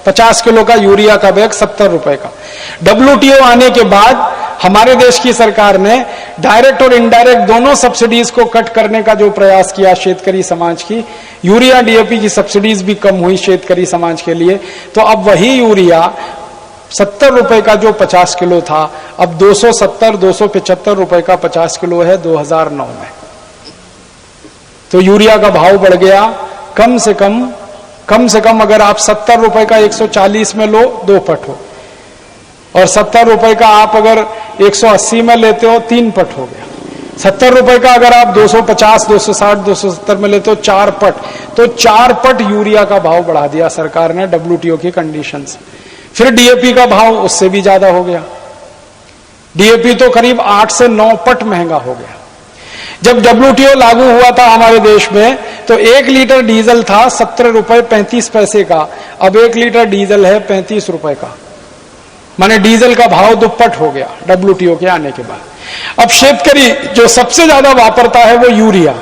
50 किलो का यूरिया का बैग 70 रुपए का। WTO आने के बाद हमारे देश की सरकार ने डायरेक्ट और इनडायरेक्ट दोनों सब्सिडीज को कट करने का जो प्रयास किया शेतकरी समाज की, यूरिया DAP की सब्सिडीज भी कम हुई शेतकरी समाज के लिए। तो अब वही यूरिया 70 रुपए का जो 50 किलो था, अब 270-275 रुपए का 50 किलो है 2009 में। तो यूरिया का भाव बढ़ गया। कम से कम अगर आप 70 रुपए का 140 में लो, 2 पट हो, और 70 रुपए का आप अगर 180 में लेते हो, 3 पट हो गया। 70 रुपए का अगर आप 250, 260, 270 में ले तो 4 पट, तो 4 पट यूरिया का भाव बढ़ा दिया सरकार ने WTO की कंडीशन से। फिर डीएपी का भाव उससे भी ज्यादा हो गया, डीएपी तो करीब 8 से 9 पट महंगा हो गया। जब WTO लागू हुआ था हमारे देश में तो 1 लीटर डीजल था 17 रुपए 35 पैसे का, अब 1 लीटर डीजल है 35 रुपए का, माने डीजल का भाव दुप्पट हो गया WTO के आने के बाद। अब शेतकरी जो सबसे ज्यादा वापरता है वो यूरिया,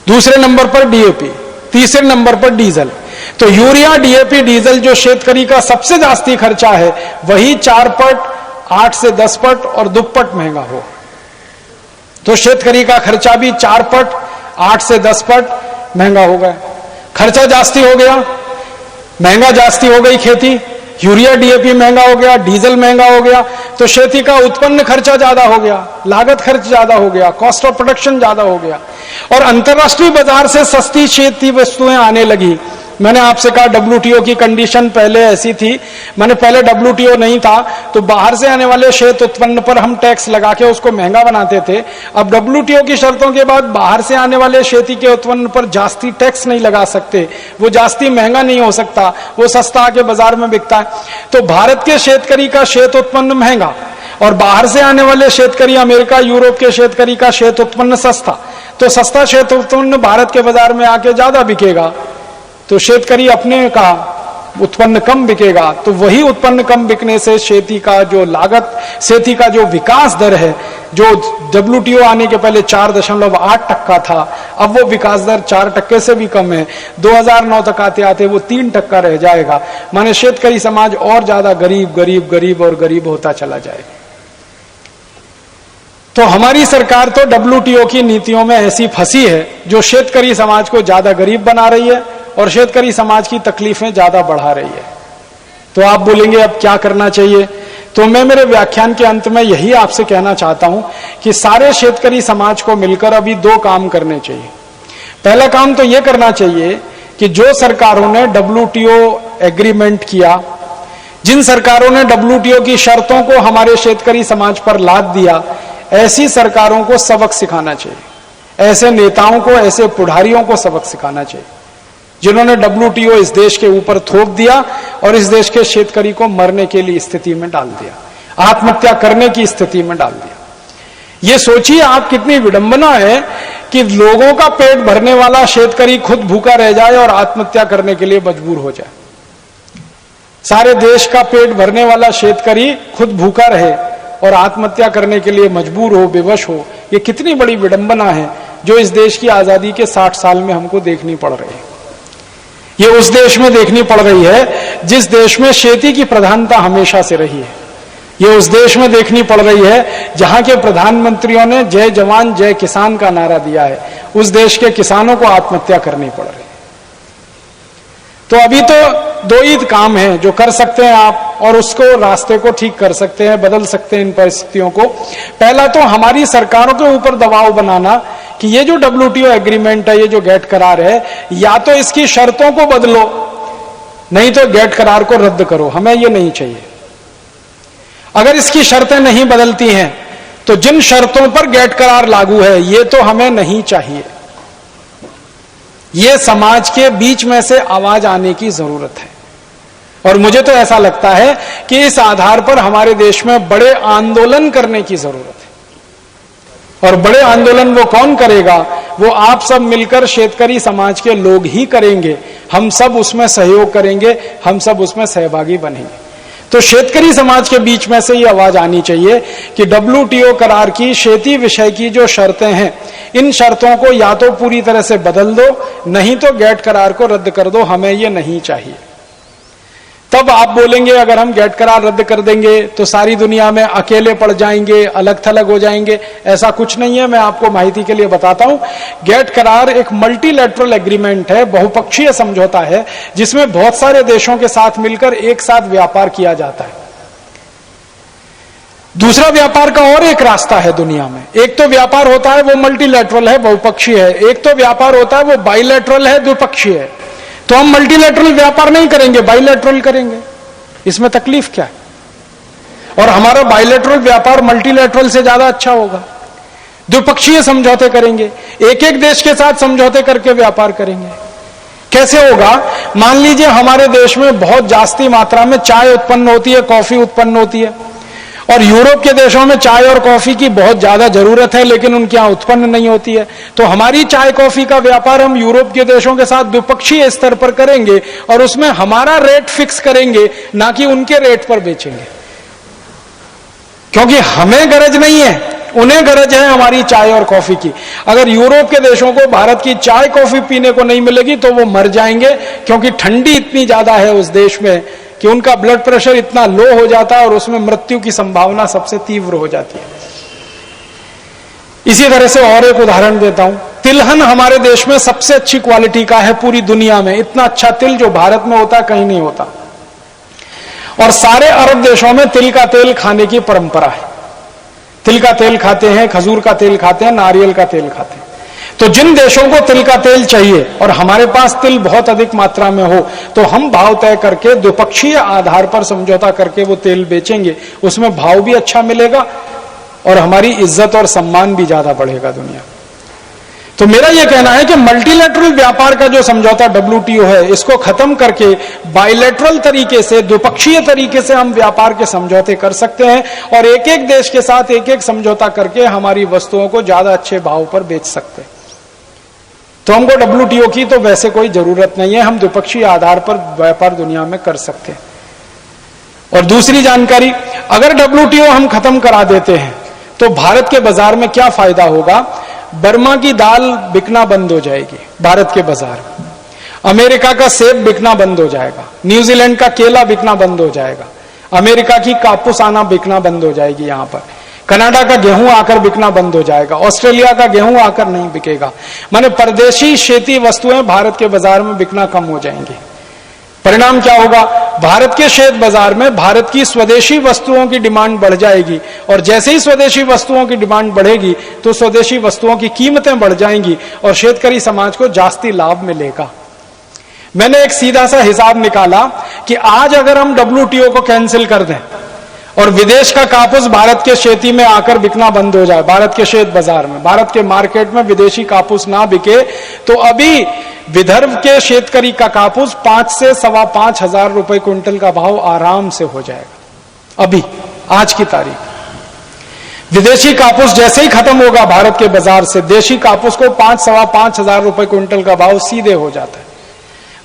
दूसरे नंबर पर डीएपी, तीसरे नंबर पर डीजल। तो यूरिया, डीएपी, डीजल जो शेतकरी का सबसे जास्ती खर्चा है वही 4 पट, 8 से 10 पट और दुप्पट महंगा हो। तो शेतकरी का खर्चा भी 4 पट, 8 से 10 पट महंगा हो गया। खर्चा जास्ती हो गया, महंगा जास्ती हो गई खेती, यूरिया डीएपी महंगा हो गया, डीजल महंगा हो गया, तो खेती का उत्पन्न खर्चा ज्यादा हो गया, लागत खर्च ज्यादा हो गया, कॉस्ट ऑफ प्रोडक्शन ज्यादा हो गया और अंतरराष्ट्रीय बाजार से सस्ती खेती वस्तुएं आने लगी। मैंने आपसे कहा WTO की कंडीशन पहले ऐसी थी, मैंने पहले WTO नहीं था तो बाहर से आने वाले शेत उत्पन्न पर हम टैक्स लगा के उसको महंगा बनाते थे। अब WTO की शर्तों के बाद बाहर से आने वाले खेती के उत्पन्न पर जास्ती टैक्स नहीं लगा सकते, वो जास्ती महंगा नहीं हो सकता, वो सस्ता आके बाजार में बिकता है। तो भारत के शेतकरी का शेत उत्पन्न महंगा और बाहर से आने वाले शेतकरी, अमेरिका, यूरोप के शेतकरी का शेत उत्पन्न सस्ता, तो सस्ता शेत उत्पन्न भारत के बाजार में आके ज्यादा बिकेगा, तो शेतकरी अपने का उत्पन्न कम बिकेगा। तो वही उत्पन्न कम बिकने से खेती का जो लागत, खेती का जो विकास दर है, जो WTO आने के पहले 4.8% था, अब वो विकास दर 4% से भी कम है। 2009 तक आते आते वो 3% रह जाएगा, माने शेतकरी समाज और ज्यादा गरीब गरीब गरीब और गरीब होता चला जाएगा। तो हमारी सरकार तो WTO की नीतियों में ऐसी फंसी है जो शेतकरी समाज को ज्यादा गरीब बना रही है और शेतकरी समाज की तकलीफें ज्यादा बढ़ा रही है। तो आप बोलेंगे अब क्या करना चाहिए, तो मैं मेरे व्याख्यान के अंत में यही आपसे कहना चाहता हूं कि सारे शेतकरी समाज को मिलकर अभी 2 काम करने चाहिए। पहला काम तो यह करना चाहिए कि जो सरकारों ने WTO एग्रीमेंट किया, जिन सरकारों ने WTO की शर्तों को हमारे शेतकरी समाज पर लाद दिया, ऐसी सरकारों को सबक सिखाना चाहिए, ऐसे नेताओं को, ऐसे पुढ़ारियों को सबक सिखाना चाहिए जिन्होंने WTO इस देश के ऊपर थोप दिया और इस देश के शेतकरी को मरने के लिए स्थिति में डाल दिया, आत्महत्या करने की स्थिति में डाल दिया। ये सोचिए आप, कितनी विडंबना है कि लोगों का पेट भरने वाला शेतकरी खुद भूखा रह जाए और आत्महत्या करने के लिए मजबूर हो जाए। सारे देश का पेट भरने वाला शेतकरी खुद भूखा रहे और आत्महत्या करने के लिए मजबूर हो, बेवश हो। ये कितनी बड़ी विडंबना है जो इस देश की आजादी के 60 साल में हमको देखनी पड़ रही है। ये उस देश में देखनी पड़ रही है जिस देश में खेती की प्रधानता हमेशा से रही है। ये उस देश में देखनी पड़ रही है जहां के प्रधानमंत्रियों ने जय जवान जय किसान का नारा दिया है। उस देश के किसानों को आत्महत्या करनी पड़ रही है। तो अभी तो 2 ही काम हैं जो कर सकते हैं आप, और उसको रास्ते को ठीक कर सकते हैं, बदल सकते हैं इन परिस्थितियों को। पहला तो हमारी सरकारों के ऊपर दबाव बनाना कि ये जो WTO एग्रीमेंट है, ये जो गेट करार है, या तो इसकी शर्तों को बदलो, नहीं तो गेट करार को रद्द करो, हमें ये नहीं चाहिए। अगर इसकी शर्तें नहीं बदलती हैं तो जिन शर्तों पर गेट करार लागू है ये तो हमें नहीं चाहिए। ये समाज के बीच में से आवाज आने की जरूरत है और मुझे तो ऐसा लगता है कि इस आधार पर हमारे देश में बड़े आंदोलन करने की जरूरत है। और बड़े आंदोलन वो कौन करेगा? वो आप सब मिलकर शेतकरी समाज के लोग ही करेंगे। हम सब उसमें सहयोग करेंगे, हम सब उसमें सहभागी बनेंगे। तो शेतकरी समाज के बीच में से ये आवाज आनी चाहिए कि WTO करार की खेती विषय की जो शर्तें हैं, इन शर्तों को या तो पूरी तरह से बदल दो, नहीं तो गेट करार को रद्द कर दो, हमें ये नहीं चाहिए। तब आप बोलेंगे अगर हम गेट करार रद्द कर देंगे तो सारी दुनिया में अकेले पड़ जाएंगे, अलग थलग हो जाएंगे। ऐसा कुछ नहीं है। मैं आपको माहिती के लिए बताता हूं, गेट करार एक मल्टीलैटरल एग्रीमेंट है, बहुपक्षीय समझौता है, जिसमें बहुत सारे देशों के साथ मिलकर एक साथ व्यापार किया जाता है। दूसरा व्यापार का और एक रास्ता है दुनिया में। एक तो व्यापार होता है वो मल्टीलैटरल है, बहुपक्षीय है। एक तो व्यापार होता है वो बाइलैटरल है, द्विपक्षीय है। तो हम मल्टीलैटरल व्यापार नहीं करेंगे, बाइलैटरल करेंगे। इसमें तकलीफ क्या है? और हमारा बाइलैटरल व्यापार मल्टीलैटरल से ज्यादा अच्छा होगा। द्विपक्षीय समझौते करेंगे, एक एक देश के साथ समझौते करके व्यापार करेंगे। कैसे होगा? मान लीजिए हमारे देश में बहुत जास्ती मात्रा में चाय उत्पन्न होती है, कॉफी उत्पन्न होती है, और यूरोप के देशों में चाय और कॉफी की बहुत ज्यादा जरूरत है, लेकिन उनके यहां उत्पन्न नहीं होती है। तो हमारी चाय कॉफी का व्यापार हम यूरोप के देशों के साथ द्विपक्षीय स्तर पर करेंगे और उसमें हमारा रेट फिक्स करेंगे, ना कि उनके रेट पर बेचेंगे, क्योंकि हमें गरज नहीं है, उन्हें गरज है हमारी चाय और कॉफी की। अगर यूरोप के देशों को भारत की चाय कॉफी पीने को नहीं मिलेगी तो वो मर जाएंगे, क्योंकि ठंडी इतनी ज्यादा है उस देश में कि उनका ब्लड प्रेशर इतना लो हो जाता है और उसमें मृत्यु की संभावना सबसे तीव्र हो जाती है। इसी तरह से और एक उदाहरण देता हूं। तिलहन हमारे देश में सबसे अच्छी क्वालिटी का है पूरी दुनिया में। इतना अच्छा तिल जो भारत में होता कहीं नहीं होता। और सारे अरब देशों में तिल का तेल खाने की परंपरा है। तिल का तेल खाते हैं, खजूर का तेल खाते हैं, नारियल का तेल खाते हैं। तो जिन देशों को तिल का तेल चाहिए और हमारे पास तिल बहुत अधिक मात्रा में हो, तो हम भाव तय करके द्विपक्षीय आधार पर समझौता करके वो तेल बेचेंगे। उसमें भाव भी अच्छा मिलेगा और हमारी इज्जत और सम्मान भी ज्यादा बढ़ेगा दुनिया। तो मेरा यह कहना है कि मल्टीलैटरल व्यापार का जो समझौता WTO है, इसको खत्म करके बायलैटरल तरीके से, द्विपक्षीय तरीके से हम व्यापार के समझौते कर सकते हैं और एक एक देश के साथ एक एक समझौता करके हमारी वस्तुओं को ज्यादा अच्छे भाव पर बेच सकते हैं। तो हमको WTO की तो वैसे कोई जरूरत नहीं है, हम द्विपक्षीय आधार पर व्यापार दुनिया में कर सकते हैं। और दूसरी जानकारी, अगर WTO हम खत्म करा देते हैं तो भारत के बाजार में क्या फायदा होगा? बर्मा की दाल बिकना बंद हो जाएगी भारत के बाजार में, अमेरिका का सेब बिकना बंद हो जाएगा, न्यूजीलैंड का केला बिकना बंद हो जाएगा, अमेरिका की कापूस आना बिकना बंद हो जाएगी यहां पर, कनाडा का गेहूं आकर बिकना बंद हो जाएगा, ऑस्ट्रेलिया का गेहूं आकर नहीं बिकेगा। माने परदेशी खेती वस्तुएं भारत के बाजार में बिकना कम हो जाएंगी। परिणाम क्या होगा? भारत के शेयर बाजार में भारत की स्वदेशी वस्तुओं की डिमांड बढ़ जाएगी और जैसे ही स्वदेशी वस्तुओं की डिमांड बढ़ेगी तो स्वदेशी वस्तुओं की कीमतें बढ़ जाएंगी और शेतकरी समाज को जास्ती लाभ मिलेगा। मैंने एक सीधा सा हिसाब निकाला कि आज अगर हम WTO को कैंसिल कर दें और विदेश का कापूस भारत के खेती में आकर बिकना बंद हो जाए, भारत के शेत बाजार में, भारत के मार्केट में विदेशी कापूस ना बिके, तो अभी विदर्भ के शेतकरी का कापूस 5 से 5,500 रुपए क्विंटल का भाव आराम से हो जाएगा। अभी आज की तारीख विदेशी कापूस जैसे ही खत्म होगा भारत के बाजार से, देशी कापूस को 5,500 रुपए क्विंटल का भाव सीधे हो जाता है।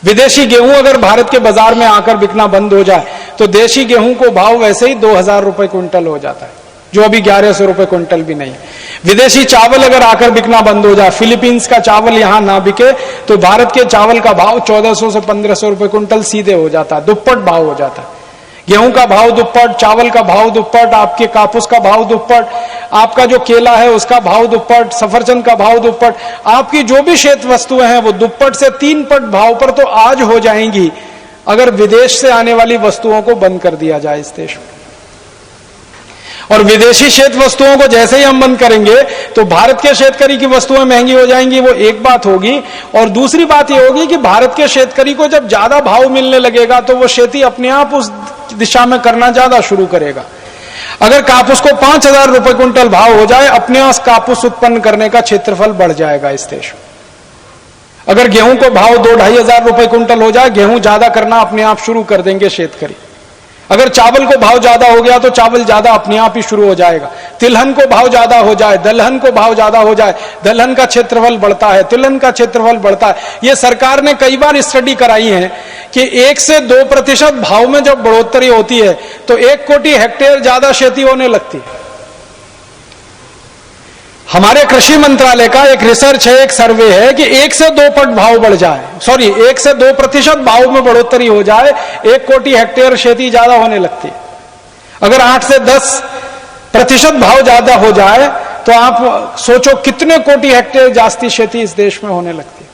विदेशी गेहूं अगर भारत के बाजार में आकर बिकना बंद हो जाए तो देशी गेहूं को भाव वैसे ही 2,000 रुपए क्विंटल हो जाता है, जो अभी 1,100 रुपए क्विंटल भी नहीं। विदेशी चावल अगर आकर बिकना बंद हो जाए, फिलीपींस का चावल यहां ना बिके तो भारत के चावल का भाव 1,400 से 1,500 रुपए क्विंटल सीधे हो जाता है, दुप्पट भाव हो जाता है। गेहूं का भाव दुप्पट, चावल का भाव दुप्पट, आपके कापूस का भाव दुप्पट, आपका जो केला है उसका भाव दुप्पट, सफरचंद का भाव दुप्पट, आपकी जो भी शेत वस्तुएं हैं वो दुप्पट से 3 पट भाव पर तो आज हो जाएंगी अगर विदेश से आने वाली वस्तुओं को बंद कर दिया जाए इस देश में। और विदेशी शेत वस्तुओं को जैसे ही हम बंद करेंगे तो भारत के शेतकरी की वस्तुएं महंगी हो जाएंगी, वो एक बात होगी। और दूसरी बात ये होगी कि भारत के शेतकरी को जब ज्यादा भाव मिलने लगेगा तो वो खेती अपने आप उस दिशा में करना ज्यादा शुरू करेगा। अगर कापूस को 5,000 रुपए क्विंटल भाव हो जाए, अपने आप कापूस उत्पन्न करने का क्षेत्रफल बढ़ जाएगा इस देश में। अगर गेहूं को भाव 2,500 रुपए क्विंटल हो जाए, गेहूं ज्यादा करना अपने आप शुरू कर देंगे शेतकरी। अगर चावल को भाव ज्यादा हो गया तो चावल ज्यादा अपने आप ही शुरू हो जाएगा। तिलहन को भाव ज्यादा हो जाए, दलहन को भाव ज्यादा हो जाए, दलहन का क्षेत्रफल बढ़ता है, तिलहन का क्षेत्रफल बढ़ता है। ये सरकार ने कई बार स्टडी कराई है कि 1 से 2% भाव में जब बढ़ोतरी होती है तो 1 कोटि हेक्टेयर ज्यादा खेती होने लगती है। हमारे कृषि मंत्रालय का एक रिसर्च है, एक सर्वे है कि 1 से 2 पट भाव बढ़ जाए, 1 से 2% भाव में बढ़ोतरी हो जाए, 1 कोटि हेक्टेयर खेती ज्यादा होने लगती है। अगर 8 से 10% भाव ज्यादा हो जाए तो आप सोचो कितने कोटि हेक्टेयर जास्ती खेती इस देश में होने लगती है।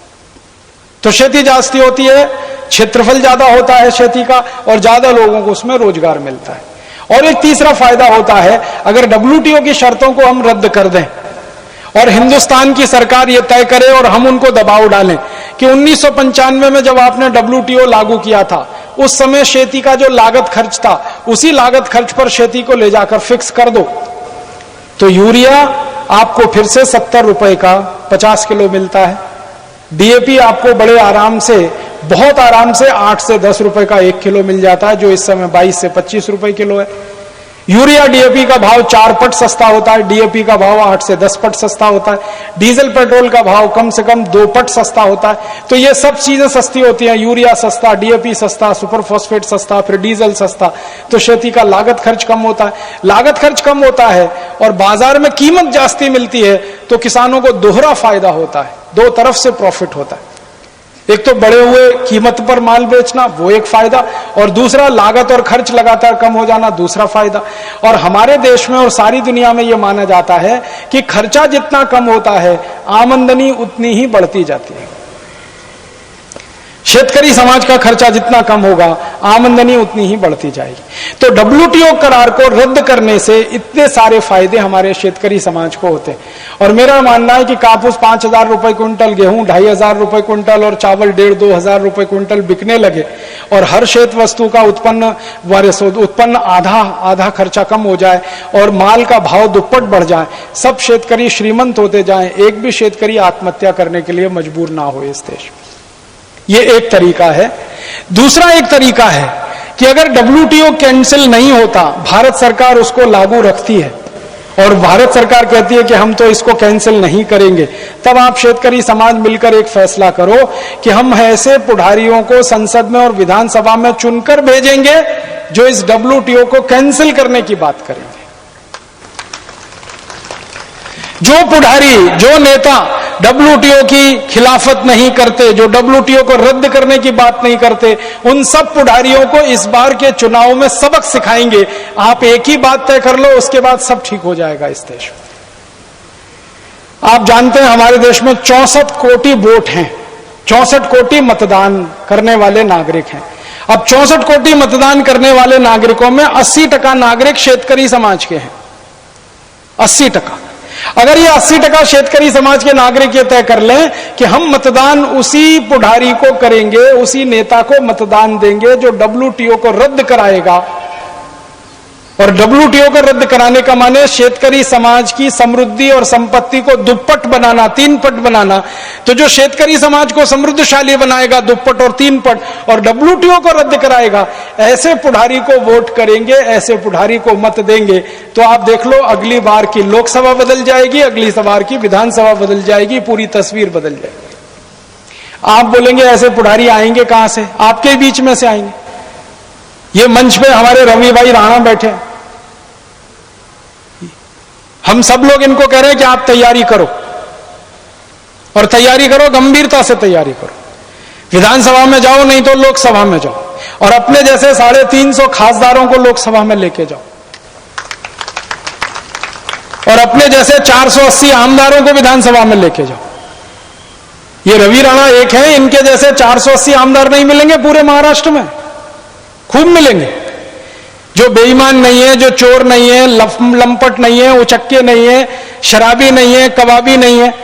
तो खेती जास्ती होती है, क्षेत्रफल ज्यादा होता है खेती का और ज्यादा लोगों को उसमें रोजगार मिलता है। और एक तीसरा फायदा होता है, अगर WTO की शर्तों को हम रद्द कर दें और हिंदुस्तान की सरकार ये तय करे और हम उनको दबाव डालें कि 1995 में जब आपने WTO लागू किया था उस समय खेती का जो लागत खर्च था उसी लागत खर्च पर खेती को ले जाकर फिक्स कर दो, तो यूरिया आपको फिर से 70 रुपए का 50 किलो मिलता है। डीएपी आपको बड़े आराम से, बहुत आराम से 8 से 10 रुपए का 1 किलो मिल जाता है, जो इस समय 22 से 25 रुपए किलो है। यूरिया डीएपी का भाव 4 पट सस्ता होता है, डीएपी का भाव 8 से 10 पट सस्ता होता है। डीजल पेट्रोल का भाव कम से कम 2 पट सस्ता होता है। तो ये सब चीजें सस्ती होती हैं, यूरिया सस्ता, डीएपी सस्ता, सुपर फॉस्फेट सस्ता, फिर डीजल सस्ता, तो खेती का लागत खर्च कम होता है। लागत खर्च कम होता है और बाजार में कीमत जास्ती मिलती है, तो किसानों को दोहरा फायदा होता है, दो तरफ से प्रॉफिट होता है। एक तो बढ़े हुए कीमत पर माल बेचना, वो एक फायदा, और दूसरा लागत और खर्च लगातार कम हो जाना, दूसरा फायदा। और हमारे देश में और सारी दुनिया में यह माना जाता है कि खर्चा जितना कम होता है, आमदनी उतनी ही बढ़ती जाती है। शेतकरी समाज का खर्चा जितना कम होगा, आमदनी उतनी ही बढ़ती जाएगी। तो डब्ल्यूटीओ करार को रद्द करने से इतने सारे फायदे हमारे शेतकरी समाज को होते हैं। और मेरा मानना है कि कापूस 5,000 रुपए क्विंटल, गेहूं 2,500 रुपए क्विंटल और चावल 1,500-2,000 रुपए क्विंटल बिकने लगे और हर शेत वस्तु का उत्पन्न आधा खर्चा कम हो जाए और माल का भाव दुप्पट बढ़ जाए, सब शेतकरी श्रीमंत होते जाए, एक भी शेतकरी आत्महत्या करने के लिए मजबूर ना हो इस देश में। ये एक तरीका है। दूसरा एक तरीका है कि अगर डब्ल्यूटीओ कैंसिल नहीं होता, भारत सरकार उसको लागू रखती है और भारत सरकार कहती है कि हम तो इसको कैंसिल नहीं करेंगे, तब आप शेतकरी समाज मिलकर एक फैसला करो कि हम ऐसे पुढ़ारियों को संसद में और विधानसभा में चुनकर भेजेंगे जो इस डब्ल्यूटीओ को कैंसिल करने की बात करेंगे। जो पुढ़ारी, जो नेता डब्ल्यूटीओ की खिलाफत नहीं करते, जो डब्ल्यूटीओ को रद्द करने की बात नहीं करते, उन सब पुढ़ारियों को इस बार के चुनाव में सबक सिखाएंगे। आप एक ही बात तय कर लो, उसके बाद सब ठीक हो जाएगा इस देश में। आप जानते हैं हमारे देश में 64 कोटि वोट हैं, 64 कोटि मतदान करने वाले नागरिक हैं। अब 64 कोटि मतदान करने वाले नागरिकों में 80% नागरिक शेतकरी समाज के हैं। 80%। अगर ये 80% शेतकरी समाज के नागरिक ये तय कर लें कि हम मतदान उसी पुढ़ारी को करेंगे, उसी नेता को मतदान देंगे जो डब्ल्यूटीओ को रद्द कराएगा, और डब्ल्यूटीओ को रद्द कराने का माने शेतकरी समाज की समृद्धि और संपत्ति को दुप्पट बनाना, 3 पट बनाना, तो जो शेतकरी समाज को समृद्धशाली बनाएगा दुप्पट और 3 पट, और डब्ल्यूटीओ को रद्द कराएगा, ऐसे पुढ़ारी को वोट करेंगे, ऐसे पुढ़ारी को मत देंगे, तो आप देख लो अगली बार की लोकसभा बदल जाएगी, अगली बार की विधानसभा बदल जाएगी, पूरी तस्वीर बदल जाएगी। आप बोलेंगे ऐसे पुढ़ारी आएंगे कहां से? आपके बीच में से आएंगे। ये मंच पे हमारे रवि भाई राणा बैठे, हम सब लोग इनको कह रहे हैं कि आप तैयारी करो, और तैयारी करो, गंभीरता से तैयारी करो। विधानसभा में जाओ, नहीं तो लोकसभा में जाओ, और अपने जैसे 350 खासदारों को लोकसभा में लेके जाओ, और अपने जैसे 480 आमदारों को विधानसभा में लेके जाओ। ये रवि राणा एक है, इनके जैसे 480 आमदार नहीं मिलेंगे पूरे महाराष्ट्र में, खूब मिलेंगे। जो बेईमान नहीं है, जो चोर नहीं है, लंपट नहीं है, उचक्के नहीं है, शराबी नहीं है, कबाबी नहीं है,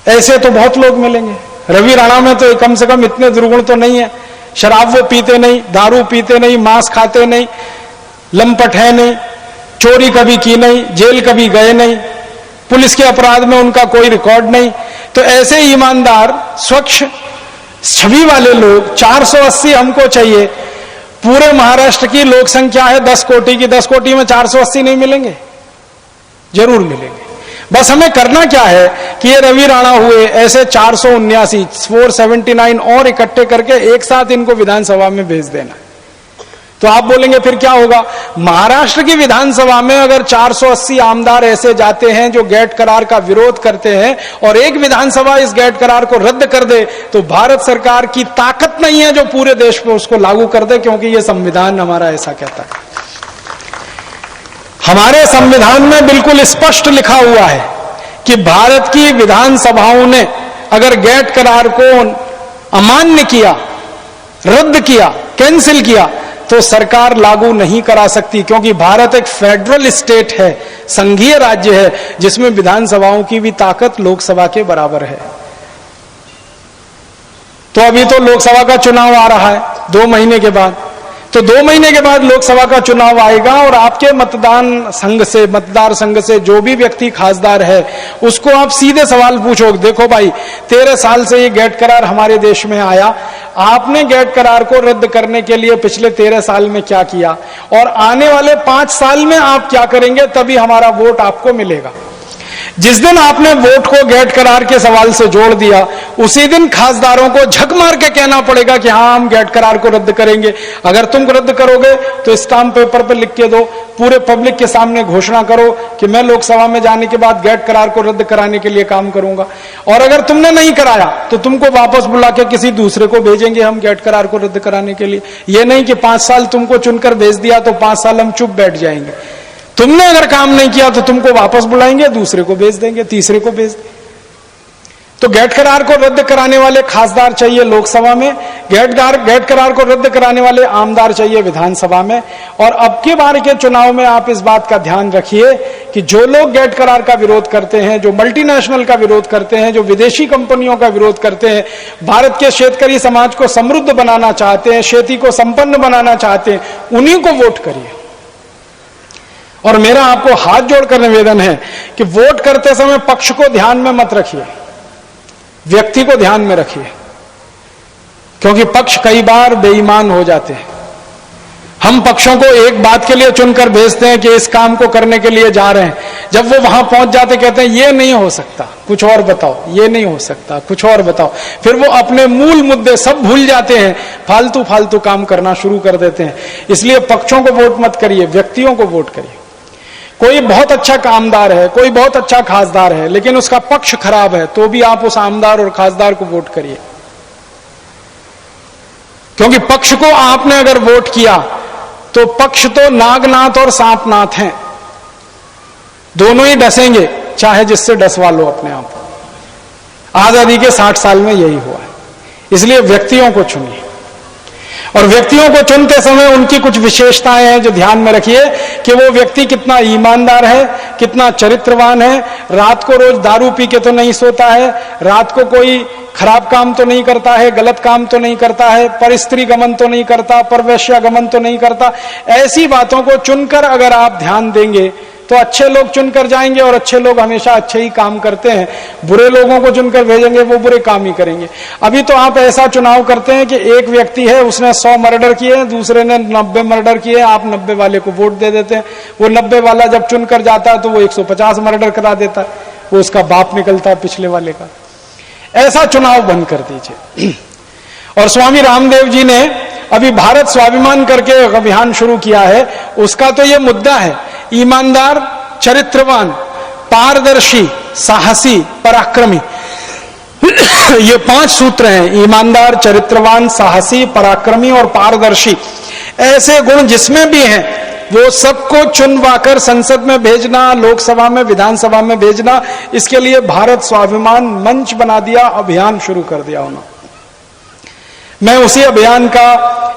ऐसे तो बहुत लोग मिलेंगे। रवि राणा में तो कम से कम इतने दुर्गुण तो नहीं है। शराब वो पीते नहीं, दारू पीते नहीं, मांस खाते नहीं, लंपट है नहीं, चोरी कभी की नहीं, जेल कभी गए नहीं, पुलिस के अपराध में उनका कोई रिकॉर्ड नहीं। तो ऐसे ईमानदार, स्वच्छ छवि वाले लोग 480 हमको चाहिए। पूरे महाराष्ट्र की लोक संख्या है 10 कोटि की, 10 कोटि में 480 नहीं मिलेंगे? जरूर मिलेंगे। बस हमें करना क्या है कि ये रवि राणा हुए, ऐसे 479 और इकट्ठे करके एक साथ इनको विधानसभा में भेज देना। तो आप बोलेंगे फिर क्या होगा? महाराष्ट्र की विधानसभा में अगर 480 आमदार ऐसे जाते हैं जो गैट करार का विरोध करते हैं, और एक विधानसभा इस गैट करार को रद्द कर दे, तो भारत सरकार की ताकत नहीं है जो पूरे देश में उसको लागू कर दे, क्योंकि ये संविधान हमारा ऐसा कहता है। हमारे संविधान में बिल्कुल स्पष्ट लिखा हुआ है कि भारत की विधानसभाओं ने अगर गैट करार को अमान्य किया, रद्द किया, कैंसिल किया, तो सरकार लागू नहीं करा सकती, क्योंकि भारत एक फेडरल स्टेट है, संघीय राज्य है, जिसमें विधानसभाओं की भी ताकत लोकसभा के बराबर है। तो अभी तो लोकसभा का चुनाव आ रहा है 2 महीने के बाद, तो तो 2 महीने के बाद लोकसभा का चुनाव आएगा और आपके मतदार संघ से जो भी व्यक्ति खासदार है उसको आप सीधे सवाल पूछोगे, देखो भाई 13 साल से ये गैट करार हमारे देश में आया, आपने गैट करार को रद्द करने के लिए पिछले 13 साल में क्या किया और आने वाले 5 साल में आप क्या करेंगे, तभी हमारा वोट आपको मिलेगा। जिस दिन आपने वोट को गैट करार के सवाल से जोड़ दिया, उसी दिन खासदारों को झक मार के कहना पड़ेगा कि हाँ हम गैट करार को रद्द करेंगे। अगर तुम रद्द करोगे तो स्टाम्प पेपर पर लिख के दो, पूरे पब्लिक के सामने घोषणा करो कि मैं लोकसभा में जाने के बाद गैट करार को रद्द कराने के लिए काम करूंगा। और अगर तुमने नहीं कराया तो तुमको वापस बुला के किसी दूसरे को भेजेंगे हम गैट करार को रद्द कराने के लिए। यह नहीं कि 5 साल तुमको चुनकर भेज दिया तो 5 साल हम चुप बैठ जाएंगे। तुमने अगर काम नहीं किया तो तुमको वापस बुलाएंगे, दूसरे को भेज देंगे, तीसरे को भेज देंगे। तो गैट करार को रद्द कराने वाले खासदार चाहिए लोकसभा में, गैट करार को रद्द कराने वाले आमदार चाहिए विधानसभा में। और अब के बार के चुनाव में आप इस बात का ध्यान रखिए कि जो लोग गैट करार का विरोध करते हैं, जो मल्टीनेशनल का विरोध करते हैं, जो विदेशी कंपनियों का विरोध करते हैं, भारत के शेतकरी समाज को समृद्ध बनाना चाहते हैं, खेती को संपन्न बनाना चाहते हैं, उन्हीं को वोट करिए। और मेरा आपको हाथ जोड़कर निवेदन है कि वोट करते समय पक्ष को ध्यान में मत रखिए, व्यक्ति को ध्यान में रखिए, क्योंकि पक्ष कई बार बेईमान हो जाते हैं। हम पक्षों को एक बात के लिए चुनकर भेजते हैं कि इस काम को करने के लिए जा रहे हैं, जब वो वहां पहुंच जाते कहते हैं ये नहीं हो सकता, कुछ और बताओ, ये नहीं हो सकता, कुछ और बताओ। फिर वो अपने मूल मुद्दे सब भूल जाते हैं, फालतू फालतू काम करना शुरू कर देते हैं। इसलिए पक्षों को वोट मत करिए, व्यक्तियों को वोट करिए। कोई बहुत अच्छा कामदार है, कोई बहुत अच्छा खासदार है, लेकिन उसका पक्ष खराब है, तो भी आप उस आमदार और खासदार को वोट करिए। क्योंकि पक्ष को आपने अगर वोट किया तो पक्ष तो नागनाथ और सांपनाथ हैं, दोनों ही डसेंगे, चाहे जिससे डसवा लो अपने आप। आजादी के 60 साल में यही हुआ है। इसलिए व्यक्तियों को चुनिए, और व्यक्तियों को चुनते समय उनकी कुछ विशेषताएं हैं जो ध्यान में रखिए कि वो व्यक्ति कितना ईमानदार है, कितना चरित्रवान है, रात को रोज दारू पी के तो नहीं सोता है, रात को कोई खराब काम तो नहीं करता है, गलत काम तो नहीं करता है, पर स्त्री गमन तो नहीं करता, पर वैश्या गमन तो नहीं करता। ऐसी बातों को चुनकर अगर आप ध्यान देंगे तो अच्छे लोग चुनकर जाएंगे, और अच्छे लोग हमेशा अच्छे ही काम करते हैं। बुरे लोगों को चुनकर भेजेंगे, वो बुरे काम ही करेंगे। अभी तो आप ऐसा चुनाव करते हैं कि एक व्यक्ति है, उसने 100 मर्डर किए, दूसरे ने 90 मर्डर किए, आप 90 वाले को वोट दे देते हैं। वो 90 वाला जब चुनकर जाता है तो वो 150 मर्डर करा देता है, वो उसका बाप निकलता है पिछले वाले का। ऐसा चुनाव बंद कर दीजिए। और स्वामी रामदेव जी ने अभी भारत स्वाभिमान करके अभियान शुरू किया है, उसका तो ये मुद्दा है, ईमानदार, चरित्रवान, पारदर्शी, साहसी, पराक्रमी। ये 5 सूत्र हैं, ईमानदार, चरित्रवान, साहसी, पराक्रमी और पारदर्शी। ऐसे गुण जिसमें भी हैं वो सबको चुनवाकर संसद में भेजना, लोकसभा में, विधानसभा में भेजना। इसके लिए भारत स्वाभिमान मंच बना दिया, अभियान शुरू कर दिया उन्होंने। मैं उसी अभियान का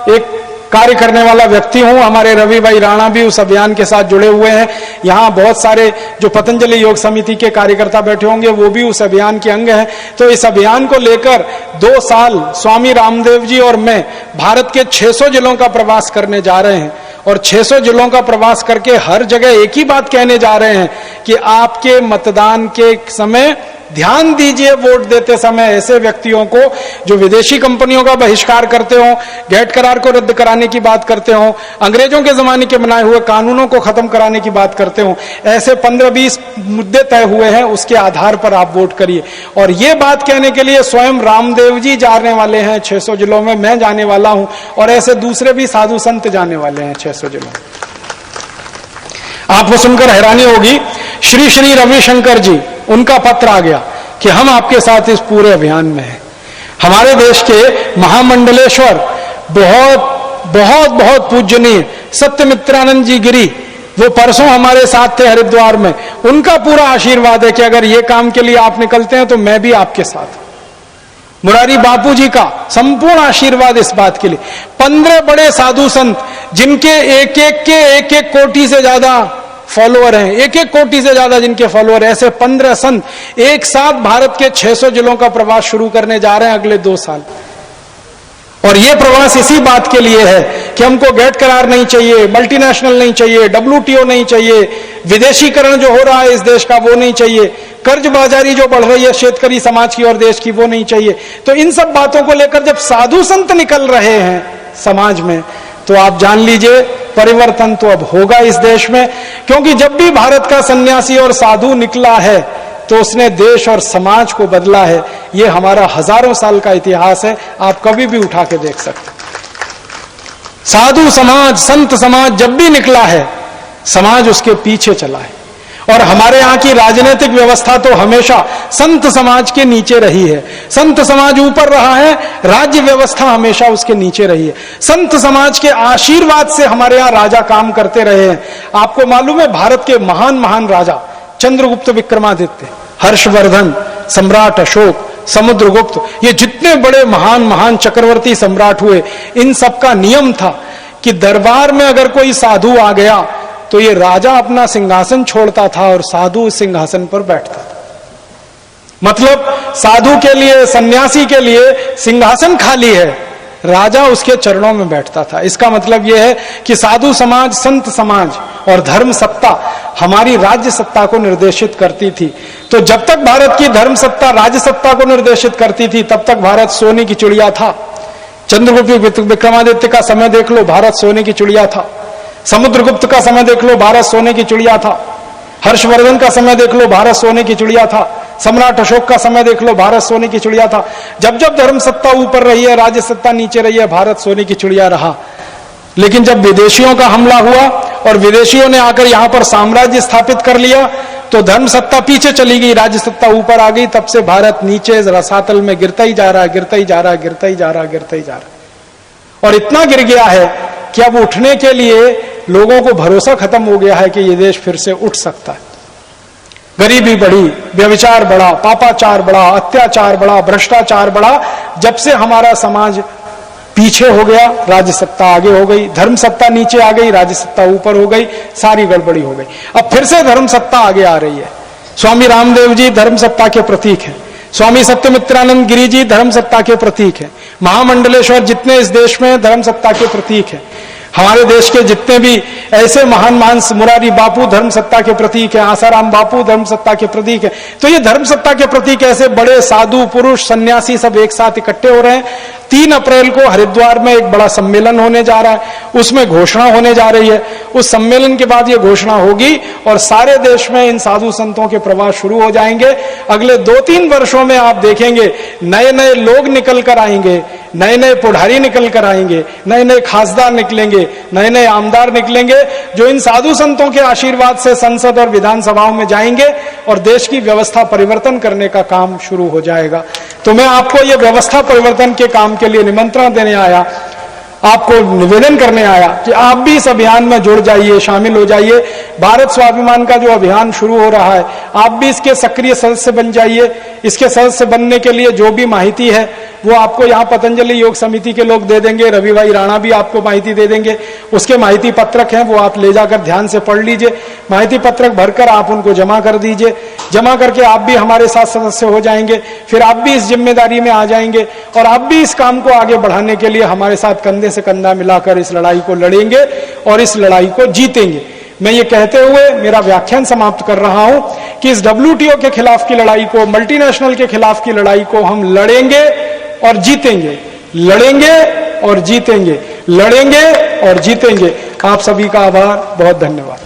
एक कार्य करने वाला व्यक्ति हूं। हमारे रवि भाई राणा भी उस अभियान के साथ जुड़े हुए हैं। यहां बहुत सारे जो पतंजलि योग समिति के कार्यकर्ता बैठे होंगे वो भी उस अभियान के अंग हैं। तो इस अभियान को लेकर 2 साल स्वामी रामदेव जी और मैं भारत के 600 जिलों का प्रवास करने जा रहे हैं, और 600 जिलों का प्रवास करके हर जगह एक ही बात कहने जा रहे हैं कि आपके मतदान के समय ध्यान दीजिए, वोट देते समय ऐसे व्यक्तियों को जो विदेशी कंपनियों का बहिष्कार करते हो, गैट करार को रद्द कराने की बात करते हो, अंग्रेजों के जमाने के बनाए हुए कानूनों को खत्म कराने की बात करते हो। ऐसे 15-20 मुद्दे तय हुए हैं, उसके आधार पर आप वोट करिए। और ये बात कहने के लिए स्वयं रामदेव जी जाने वाले हैं 600 जिलों में, मैं जाने वाला हूं, और ऐसे दूसरे भी साधु संत जाने वाले हैं 600 जिलों में। आपको सुनकर हैरानी होगी, श्री श्री रविशंकर जी, उनका पत्र आ गया कि हम आपके साथ इस पूरे अभियान में हैं। हमारे देश के महामंडलेश्वर, बहुत बहुत बहुत पूजनीय सत्यमित्रानंद जी गिरी, वो परसों हमारे साथ थे हरिद्वार में। उनका पूरा आशीर्वाद है कि अगर ये काम के लिए आप निकलते हैं तो मैं भी आपके साथ। मुरारी बापू जी का संपूर्ण आशीर्वाद इस बात के लिए। 15 बड़े साधु संत जिनके एक एक कोटि से ज्यादा फॉलोअर हैं, 1 कोटि से ज्यादा जिनके फॉलोअर, ऐसे 15 संत एक साथ भारत के 600 जिलों का प्रवास शुरू करने जा रहे हैं अगले 2 साल। और ये प्रवास इसी बात के लिए है कि हमको गैट करार नहीं चाहिए, मल्टीनेशनल नहीं चाहिए, WTO नहीं चाहिए, विदेशीकरण जो हो रहा है इस देश का वो नहीं चाहिए, कर्जबाजारी जो बढ़ रही है शेतकरी समाज की और देश की वो नहीं चाहिए। तो इन सब बातों को लेकर जब साधु संत निकल रहे हैं समाज में, तो आप जान लीजिए परिवर्तन तो अब होगा इस देश में। क्योंकि जब भी भारत का सन्यासी और साधु निकला है तो उसने देश और समाज को बदला है। ये हमारा हजारों साल का इतिहास है, आप कभी भी उठा के देख सकते। साधु समाज, संत समाज जब भी निकला है, समाज उसके पीछे चला है। और हमारे यहाँ की राजनीतिक व्यवस्था तो हमेशा संत समाज के नीचे रही है। संत समाज ऊपर रहा है, राज्य व्यवस्था हमेशा उसके नीचे रही है। संत समाज के आशीर्वाद से हमारे यहाँ राजा काम करते रहे हैं। आपको मालूम है भारत के महान महान राजा चंद्रगुप्त विक्रमादित्य, हर्षवर्धन, सम्राट अशोक, समुद्रगुप्त, ये जितने बड़े महान महान चक्रवर्ती सम्राट हुए, इन सबका नियम था कि दरबार में अगर कोई साधु आ गया तो ये राजा अपना सिंहासन छोड़ता था और साधु उस सिंहासन पर बैठता था। मतलब साधु के लिए, सन्यासी के लिए सिंहासन खाली है, राजा उसके चरणों में बैठता था। इसका मतलब यह है कि साधु समाज, संत समाज और धर्म सत्ता हमारी राज्य सत्ता को निर्देशित करती थी। तो जब तक भारत की धर्म सत्ता राज्य सत्ता को निर्देशित करती थी तब तक भारत सोने की चिड़िया था। चंद्रगुप्त विक्रमादित्य का समय देख लो, भारत सोने की चिड़िया था। समुद्रगुप्त का समय देख लो, भारत सोने की चिड़िया था। हर्षवर्धन का समय देख लो, भारत सोने की चिड़िया था। सम्राट अशोक का समय देख लो, भारत सोने की चिड़िया था। जब जब धर्म सत्ता ऊपर रही है, राज्य सत्ता नीचे रही है, भारत सोने की चिड़िया रहा। लेकिन जब विदेशियों का हमला हुआ और विदेशियों ने आकर यहां पर साम्राज्य स्थापित कर लिया तो धर्म सत्ता पीछे चली गई, राज्य सत्ता ऊपर आ गई। तब से भारत नीचे रसातल में गिरता ही जा रहा है, गिरता ही जा रहा है, गिरता ही जा रहा है, गिरता ही जा रहा है। और इतना गिर गया है कि अब उठने के लिए लोगों को भरोसा खत्म हो गया है कि ये देश फिर से उठ सकता है। गरीबी बढ़ी, व्यभिचार बढ़ा, पापाचार बढ़ा, अत्याचार बढ़ा, भ्रष्टाचार बढ़ा। जब से हमारा समाज पीछे हो गया, राज्य सत्ता आगे हो गई, धर्म सत्ता नीचे आ गई, राज्य सत्ता ऊपर हो गई, सारी गड़बड़ी हो गई। अब फिर से धर्म सत्ता आगे आ रही है। स्वामी रामदेव जी धर्म सत्ता के प्रतीक हैं। स्वामी सत्यमित्रानंद गिरी जी धर्म सत्ता के प्रतीक हैं। महामंडलेश्वर जितने इस देश में धर्म सत्ता के प्रतीक हैं। हमारे देश के जितने भी ऐसे महान महान, मुरारी बापू धर्म सत्ता के प्रतीक है, आसाराम बापू धर्म सत्ता के प्रतीक है। तो ये धर्म सत्ता के प्रतीक ऐसे बड़े साधु पुरुष सन्यासी सब एक साथ इकट्ठे हो रहे हैं। 3 अप्रैल को हरिद्वार में एक बड़ा सम्मेलन होने जा रहा है, उसमें घोषणा होने जा रही है। उस सम्मेलन के बाद ये घोषणा होगी और सारे देश में इन साधु संतों के प्रवास शुरू हो जाएंगे। अगले 2-3 वर्षों में आप देखेंगे नए नए लोग निकल कर आएंगे, नए नए पुढ़ारी निकल कर आएंगे, नए नए खासदार निकलेंगे, नए नए आमदार निकलेंगे, जो इन साधु संतों के आशीर्वाद से संसद और विधानसभाओं में जाएंगे और देश की व्यवस्था परिवर्तन करने का काम शुरू हो जाएगा। तो मैं आपको ये व्यवस्था परिवर्तन के काम के लिए निमंत्रण देने आया, आपको निवेदन करने आया कि आप भी इस अभियान में जुड़ जाइए, शामिल हो जाइए। भारत स्वाभिमान का जो अभियान शुरू हो रहा है, आप भी इसके सक्रिय सदस्य बन जाइए। इसके सदस्य बनने के लिए जो भी माहिती है वो आपको यहाँ पतंजलि योग समिति के लोग दे देंगे, रवि भाई राणा भी आपको माहिती दे देंगे। उसके माहिती पत्रक हैं, वो आप ले जाकर ध्यान से पढ़ लीजिए। माहिती पत्रक भरकर आप उनको जमा कर दीजिए। जमा करके आप भी हमारे साथ सदस्य हो जाएंगे। फिर आप भी इस जिम्मेदारी में आ जाएंगे और आप भी इस काम को आगे बढ़ाने के लिए हमारे साथ कंधे से कंधा मिलाकर इस लड़ाई को लड़ेंगे और इस लड़ाई को जीतेंगे। मैं ये कहते हुए मेरा व्याख्यान समाप्त कर रहा हूं कि इस WTO के खिलाफ की लड़ाई को, मल्टीनेशनल के खिलाफ की लड़ाई को हम लड़ेंगे और जीतेंगे, लड़ेंगे और जीतेंगे, लड़ेंगे और जीतेंगे। आप सभी का आभार, बहुत धन्यवाद।